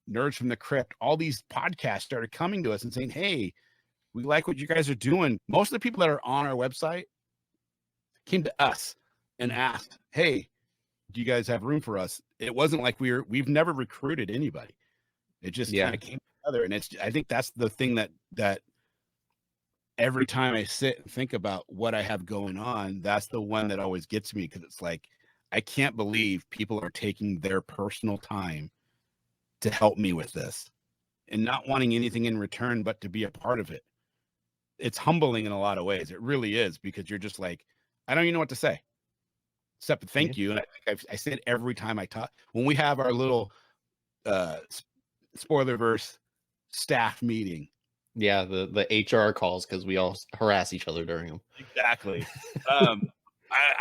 Nerds from the Crypt, all these podcasts started coming to us and saying, hey, we like what you guys are doing. Most of the people that are on our website came to us and asked, hey, do you guys have room for us? It wasn't like we've never recruited anybody. It just kind of came together. And I think that's the thing that every time I sit and think about what I have going on, that's the one that always gets me, because it's like, I can't believe people are taking their personal time to help me with this and not wanting anything in return but to be a part of it. It's humbling in a lot of ways. It really is, because you're just like, I don't even know what to say except thank you. And I say it every time I talk. When we have our little Spoilerverse staff meeting. Yeah, the HR calls, because we all harass each other during them. Exactly.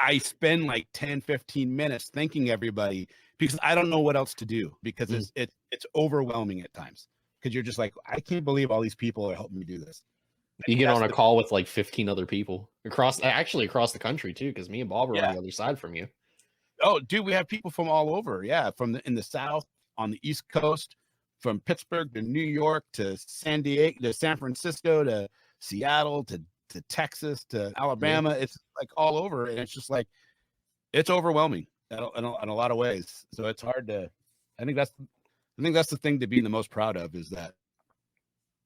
I spend like 10, 15 minutes thanking everybody, because I don't know what else to do, because it's overwhelming at times, because you're just like, I can't believe all these people are helping me do this. You get on a call with like 15 other people across the country too, because me and Bob are on the other side from you. Oh, dude, we have people from all over. Yeah, in the South, on the East Coast, from Pittsburgh to New York to San Diego to San Francisco to Seattle to Texas to Alabama. It's like all over, and it's just like, it's overwhelming in a lot of ways. So it's hard to. I think that's the thing to be the most proud of, is that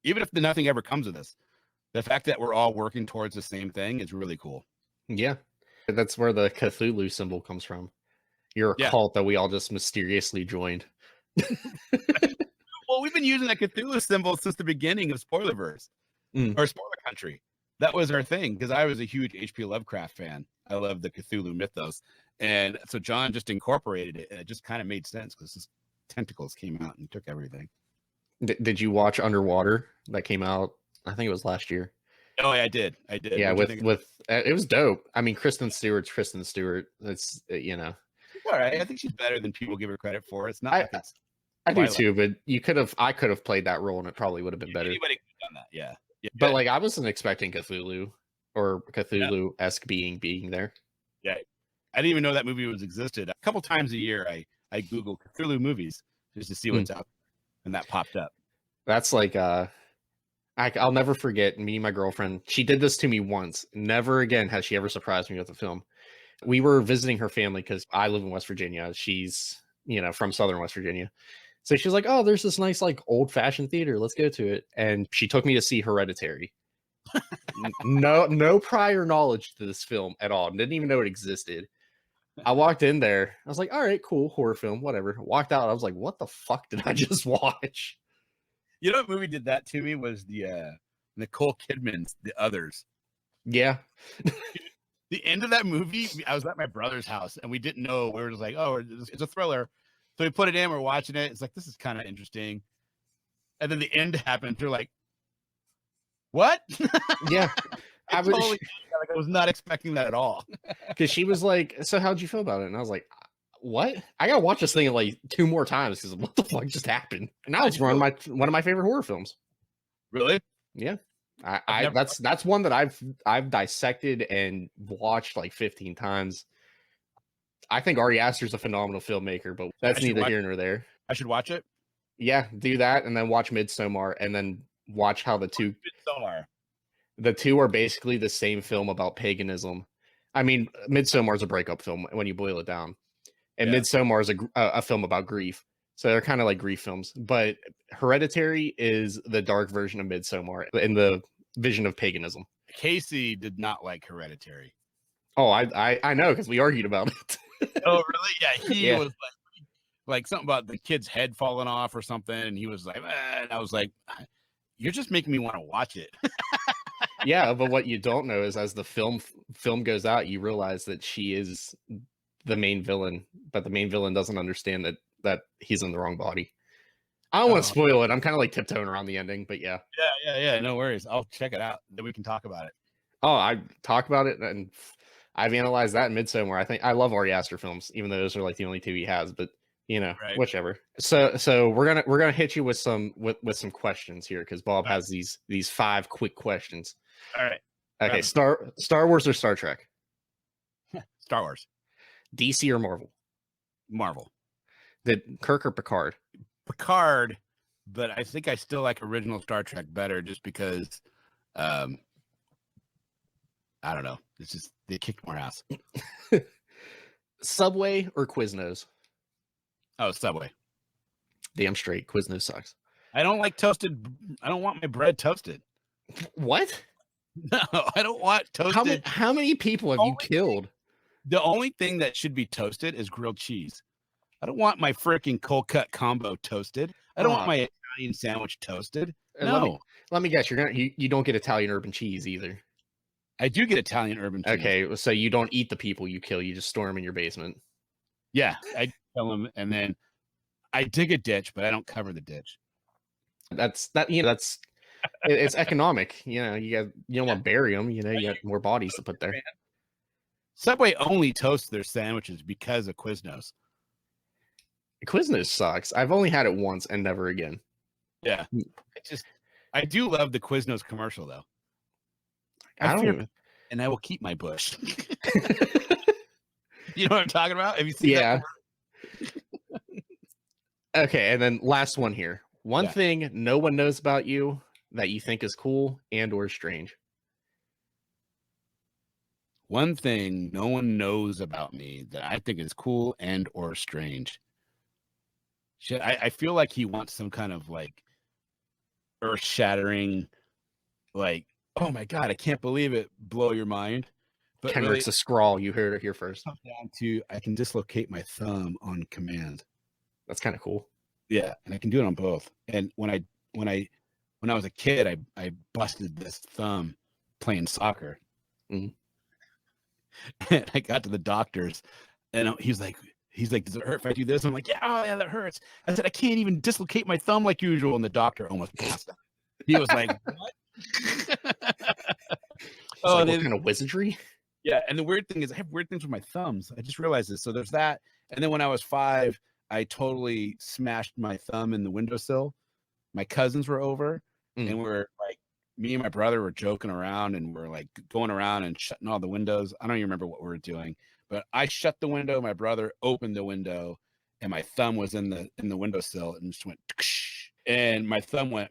even if nothing ever comes of this, the fact that we're all working towards the same thing is really cool. Yeah, that's where the Cthulhu symbol comes from. You're a cult that we all just mysteriously joined. Well, we've been using that Cthulhu symbol since the beginning of Spoilerverse or Spoiler Country. That was our thing, because I was a huge H.P. Lovecraft fan. I love the Cthulhu mythos. And so John just incorporated it, and it just kind of made sense, because his tentacles came out and took everything. Did you watch Underwater? That came out, I think it was last year. Oh, yeah, I did. Yeah, with it was dope. I mean, Kristen Stewart's Kristen Stewart. It's, you know. All right. I think she's better than people give her credit for. It's not I do too, but I could have played that role and it probably would have been better. Anybody could have done that, yeah. But like, I wasn't expecting Cthulhu or Cthulhu-esque being there. Yeah. I didn't even know that movie existed. A couple times a year, I Google Cthulhu movies just to see what's out, and that popped up. That's like, I'll never forget me and my girlfriend. She did this to me once. Never again has she ever surprised me with a film. We were visiting her family, because I live in West Virginia. She's, from Southern West Virginia. So she was like, oh, there's this nice, like, old-fashioned theater. Let's go to it. And she took me to see Hereditary. No prior knowledge to this film at all. Didn't even know it existed. I walked in there. I was like, all right, cool, horror film, whatever. Walked out. I was like, what the fuck did I just watch? You know what movie did that to me? Was the Nicole Kidman's The Others. Yeah. The end of that movie, I was at my brother's house, and we didn't know. We were just like, oh, it's a thriller. So we put it in, we're watching it. It's like, this is kind of interesting. And then the end happened. You're like, what? Yeah. I was not expecting that at all. Because she was like, so how'd you feel about it? And I was like, what? I gotta watch this thing like 2 more times, because what the fuck just happened? And now it's one of my favorite horror films. Really? Yeah. That's one that I've dissected and watched like 15 times. I think Ari Aster's a phenomenal filmmaker, but that's neither here nor there. I should watch it. Yeah, do that, and then watch Midsommar, and then watch how the two are basically the same film about paganism. I mean, Midsommar is a breakup film when you boil it down, and Midsommar is a film about grief. So they're kind of like grief films. But Hereditary is the dark version of Midsommar in the vision of paganism. Casey did not like Hereditary. Oh, I know, because we argued about it. Oh, really? Yeah, he was like something about the kid's head falling off or something, and he was like, and I was like, you're just making me want to watch it. Yeah, but what you don't know is, as the film goes out, you realize that she is the main villain, but the main villain doesn't understand that he's in the wrong body. I don't want to spoil it. I'm kind of like tiptoeing around the ending, but yeah. Yeah. No worries. I'll check it out. Then we can talk about it. Oh, I talk about it, and I've analyzed that in Midsommar. I think I love Ari Aster films, even though those are like the only 2 he has. But whichever. So we're gonna hit you with some questions here, because Bob has these 5 quick questions. All right. Okay. Star Wars or Star Trek? Star Wars. DC or Marvel? Marvel. Did Kirk or Picard? Picard, but I think I still like original Star Trek better just because I don't know. It's just they kicked more ass. Subway or Quiznos? Oh, Subway. Damn straight, Quiznos sucks. I don't like toasted. I don't want my bread toasted. What? No, I don't want toasted. How many people have you killed? The only thing that should be toasted is grilled cheese. I don't want my freaking cold cut combo toasted. I don't want my Italian sandwich toasted. No. Let me guess. You don't get Italian urban cheese either. I do get Italian urban cheese. Okay, so you don't eat the people you kill. You just store them in your basement. Yeah, I kill them and then I dig a ditch, but I don't cover the ditch. That's it's economic. You don't want to bury them. You got more bodies to put there. Subway only toasts their sandwiches because of Quiznos. Quiznos sucks. I've only had it once and never again. Yeah, I do love the Quiznos commercial though. And I will keep my bush. You know what I'm talking about? Have you seen that? Okay, and then last one here. One thing no one knows about you that you think is cool and or strange. One thing no one knows about me that I think is cool and or strange. Shit, I feel like he wants some kind of like earth-shattering, like, oh my god, I can't believe it, blow your mind. But Kenric's really, a scrawl. You heard it here first. Down to I can dislocate my thumb on command. That's kind of cool. Yeah, and I can do it on both. And when I was a kid, I busted this thumb playing soccer. Mm-hmm. And I got to the doctors, and he's like, does it hurt if I do this? I'm like, yeah, that hurts. I said, I can't even dislocate my thumb like usual. And the doctor almost passed out. He was like, what? What kind of wizardry? Yeah, and the weird thing is I have weird things with my thumbs. I just realized this. So there's that. And then when I was 5, I totally smashed my thumb in the windowsill. My cousins were over, and we're like, me and my brother were joking around, and we're like going around and shutting all the windows. I don't even remember what we were doing, but I shut the window. My brother opened the window, and my thumb was in the windowsill, and just went, and my thumb went,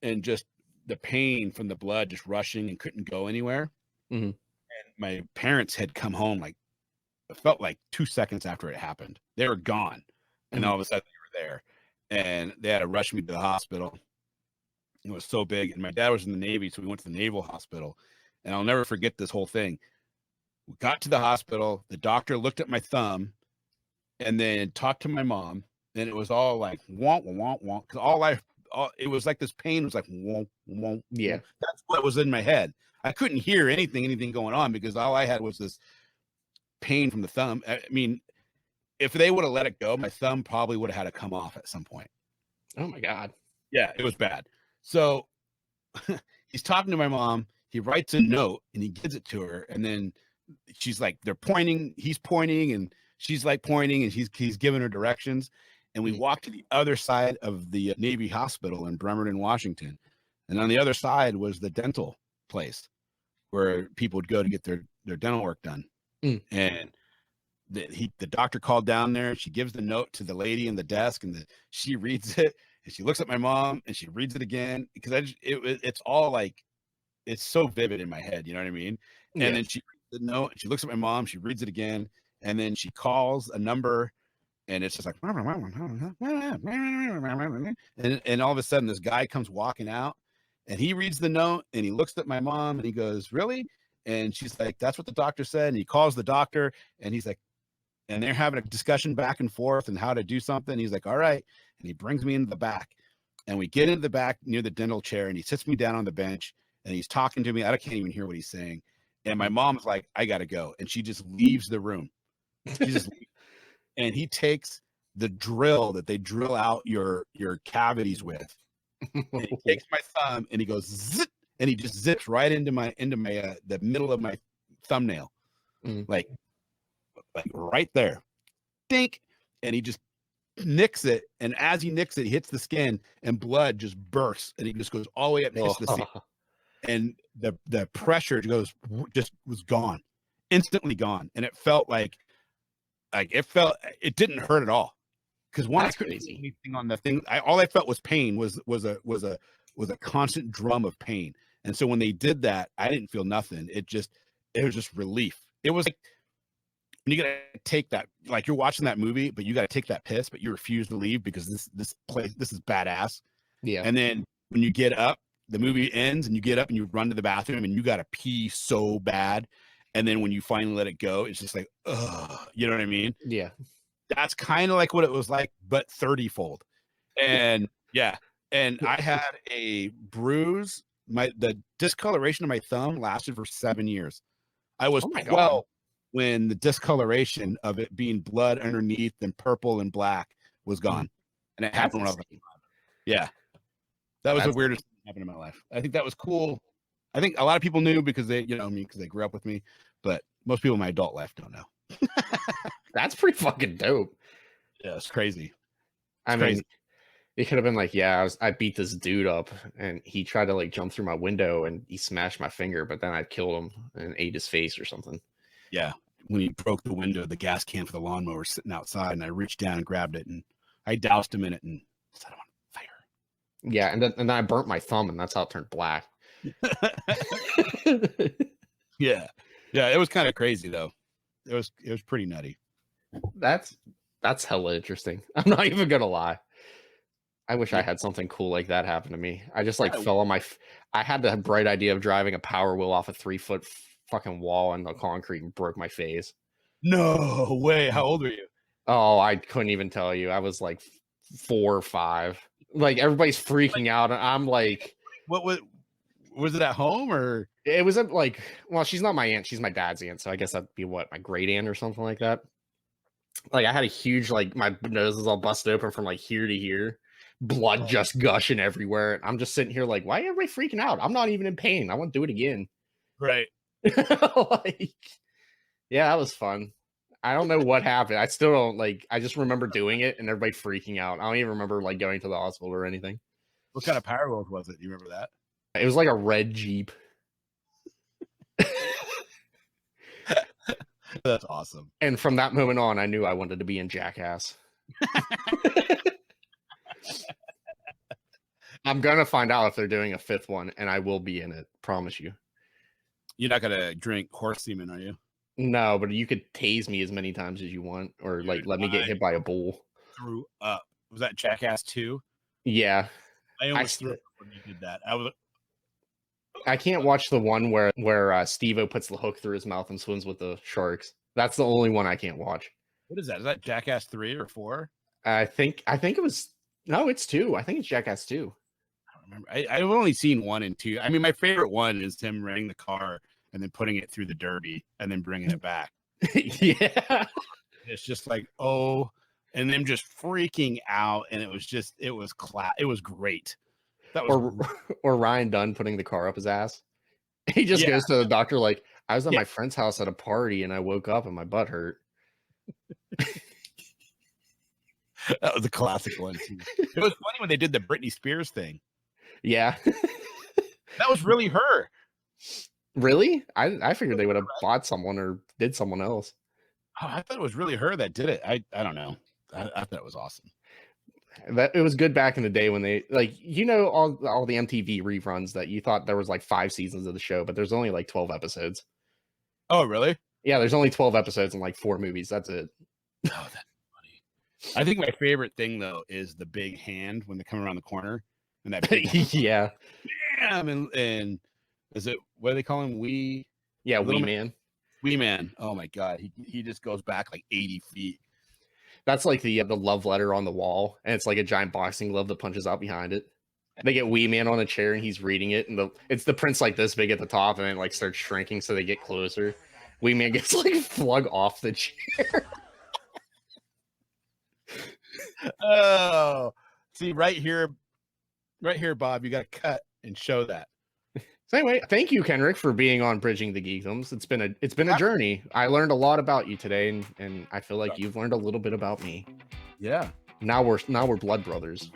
and just the pain from the blood just rushing and couldn't go anywhere. Mm-hmm. And my parents had come home like it felt like 2 seconds after it happened. They were gone, and all of a sudden they were there, and they had to rush me to the hospital. It was so big, and my dad was in the Navy, so we went to the Naval Hospital, and I'll never forget this whole thing. We got to the hospital, the doctor looked at my thumb, and then talked to my mom, and it was all like wonk wonk wonk, because it was like this pain was like wonk wonk. Yeah, that's what was in my head. I couldn't hear anything going on because all I had was this pain from the thumb. I mean, if they would have let it go, my thumb probably would have had to come off at some point. Oh my god. Yeah, it was bad. So he's talking to my mom. He writes a note and he gives it to her. And then she's like, they're pointing. He's pointing and she's like pointing and he's giving her directions. And we walk to the other side of the Navy hospital in Bremerton, Washington. And on the other side was the dental place where people would go to get their dental work done. And the doctor called down there. She gives the note to the lady in the desk, and she reads it, and she looks at my mom, and she reads it again because it's all like it's so vivid in my head. You know what I mean? Yeah. And then she reads the note, and she looks at my mom, she reads it again, and then she calls a number, and it's just like, and all of a sudden this guy comes walking out, and he reads the note, and he looks at my mom, and he goes, "Really?" And she's like, "That's what the doctor said." And he calls the doctor, and he's like, and they're having a discussion back and forth and how to do something. He's like, "All right." And he brings me into the back, and we get into the back near the dental chair, and he sits me down on the bench, and he's talking to me. I can't even hear what he's saying. And my mom's like, "I got to go." And she just leaves the room. She just leaves. And he takes the drill that they drill out your cavities with. And he takes my thumb and he goes, zip, and he just zips right into my the middle of my thumbnail. Like right there. Dink. And he just nicks it. And as he nicks it, he hits the skin and blood just bursts. And he just goes all the way up and hits the skin. And the pressure was gone. Instantly gone. And it felt like Like it didn't hurt at all. Because one, I couldn't see anything on the thing. All I felt was pain. Was a constant drum of pain. And so when they did that, I didn't feel nothing. It was just relief. It was like when you gotta take that, like you're watching that movie, but you gotta take that piss, but you refuse to leave because this is badass. Yeah. And then when you get up, the movie ends, and you get up and you run to the bathroom, and you gotta pee so bad. And then when you finally let it go, it's just like, ugh, you know what I mean? Yeah. That's kind of like what it was like, but 30-fold. And yeah. And I had a bruise. The discoloration of my thumb lasted for 7 years. I was 12 when the discoloration of it being blood underneath and purple and black was gone. And it happened when I was like, yeah. That was the weirdest thing that happened in my life. I think that was cool. I think a lot of people knew because they, because they grew up with me, but most people in my adult life don't know. That's pretty fucking dope. Yeah, it's crazy. I mean, it could have been like, yeah, I beat this dude up and he tried to like jump through my window and he smashed my finger, but then I killed him and ate his face or something. Yeah. When he broke the window, the gas can for the lawnmower was sitting outside, and I reached down and grabbed it, and I doused him in it and set him on fire. Yeah, and then I burnt my thumb, and that's how it turned black. Yeah. Yeah, it was kind of crazy though. It was pretty nutty. That's hella interesting. I'm not even gonna lie. I wish I had something cool like that happen to me. I just like fell on I had the bright idea of driving a Power Wheel off a 3-foot fucking wall in the concrete and broke my face. No way. How old were you? Oh, I couldn't even tell you. I was like 4 or 5. Like everybody's freaking out, and I'm like, what was it at home or? It was at like, well, she's not my aunt, she's my dad's aunt, so I guess that'd be what, my great aunt or something like that. Like I had a huge, like my nose was all busted open from like here to here, blood just gushing everywhere. I'm just sitting here like, why are everybody freaking out? I'm not even in pain. I want to do it again. Right. Like, yeah, that was fun. I don't know what happened. I still don't like. I just remember doing it and everybody freaking out. I don't even remember like going to the hospital or anything. What kind of Power Wheels was it? Do you remember that? It was like a red Jeep. That's awesome. And from that moment on, I knew I wanted to be in Jackass. I'm gonna find out if they're doing a 5th one, and I will be in it. Promise you. You're not gonna drink horse semen, are you? No, but you could tase me as many times as you want, or like let me get hit by a bull. Threw up. Was that Jackass 2? Yeah, I almost threw up when you did that. I can't watch the one where Steve-O puts the hook through his mouth and swims with the sharks. That's the only one I can't watch. What is that? Is that Jackass 3 or 4? I think it was, no, it's 2. I think it's Jackass 2. I don't remember. I've only seen 1 and 2. I mean, my favorite one is him renting the car and then putting it through the derby and then bringing it back. Yeah. It's just like, oh, and them just freaking out. And it was great. That was or Ryan Dunn putting the car up his ass. He just goes to the doctor like, I was at my friend's house at a party and I woke up and my butt hurt. That was a classic one too. It was funny when they did the Britney Spears thing. Yeah. That was really her. Really? I figured they would have bought someone or did someone else. Oh, I thought it was really her that did it. I don't know. I thought it was awesome. That it was good back in the day when they like, all the MTV reruns that you thought there was like 5 seasons of the show, but there's only like 12 episodes. Oh, really? Yeah, there's only 12 episodes and like 4 movies. That's it. Oh, that's funny. I think my favorite thing though is the big hand when they come around the corner and that big yeah. Bam, and is it, what do they call him? Wee Man. Wee Man. Oh my god, he just goes back like 80 feet. That's like the love letter on the wall, and it's like a giant boxing glove that punches out behind it. They get Wee Man on a chair, and he's reading it, and it's the print's like this big at the top, and it like starts shrinking, so they get closer. Wee Man gets like flung off the chair. Oh, see right here, Bob. You got to cut and show that. So anyway, thank you, Kenric, for being on Bridging the Geekdoms. It's been a journey. I learned a lot about you today, and I feel like you've learned a little bit about me. Yeah. Now we're blood brothers.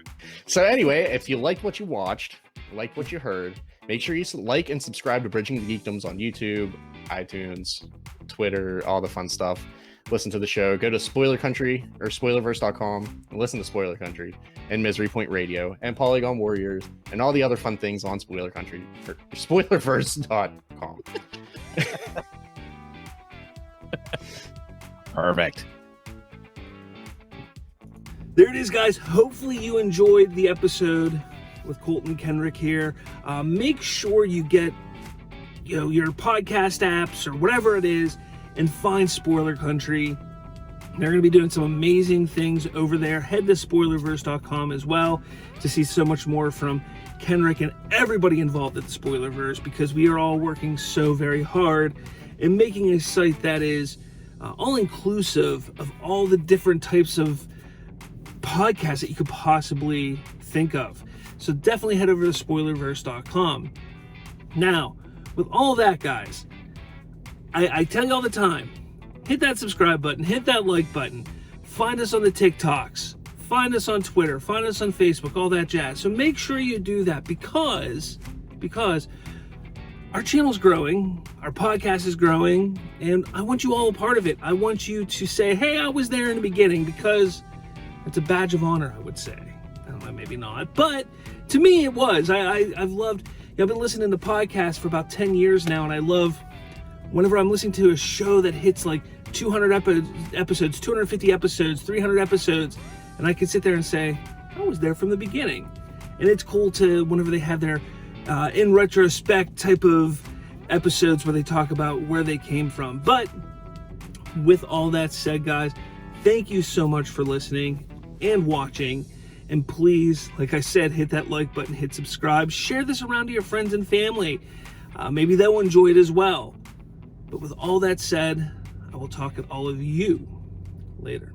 So anyway, if you liked what you watched, liked what you heard, Make sure you like and subscribe to Bridging the Geekdoms on YouTube, iTunes, Twitter, all the fun stuff. Listen to the show. Go to Spoiler Country or Spoilerverse.com and listen to Spoiler Country and Misery Point Radio and Polygon Warriors and all the other fun things on Spoiler Country or Spoilerverse.com. Perfect. There it is, guys. Hopefully you enjoyed the episode with Colton Kenric here. Make sure you get your podcast apps or whatever it is and find Spoiler Country. They're going to be doing some amazing things over there. Head to Spoilerverse.com as well to see so much more from Kenric and everybody involved at the Spoilerverse, because we are all working so very hard in making a site that is all-inclusive of all the different types of podcasts that you could possibly think of. So definitely head over to Spoilerverse.com. Now, with all that, guys, I tell you all the time, hit that subscribe button, hit that like button, find us on the TikToks, find us on Twitter, find us on Facebook, all that jazz. So make sure you do that because our channel's growing, our podcast is growing, and I want you all a part of it. I want you to say, hey, I was there in the beginning, because it's a badge of honor, I would say. I don't know, maybe not, but to me it was. I've loved, I've been listening to podcasts for about 10 years now, and I love whenever I'm listening to a show that hits like 200 episodes, 250 episodes, 300 episodes, and I can sit there and say, I was there from the beginning. And it's cool to, whenever they have their in retrospect type of episodes where they talk about where they came from. But with all that said, guys, thank you so much for listening and watching. And please, like I said, hit that like button, hit subscribe, share this around to your friends and family. Maybe they'll enjoy it as well. But with all that said, I will talk to all of you later.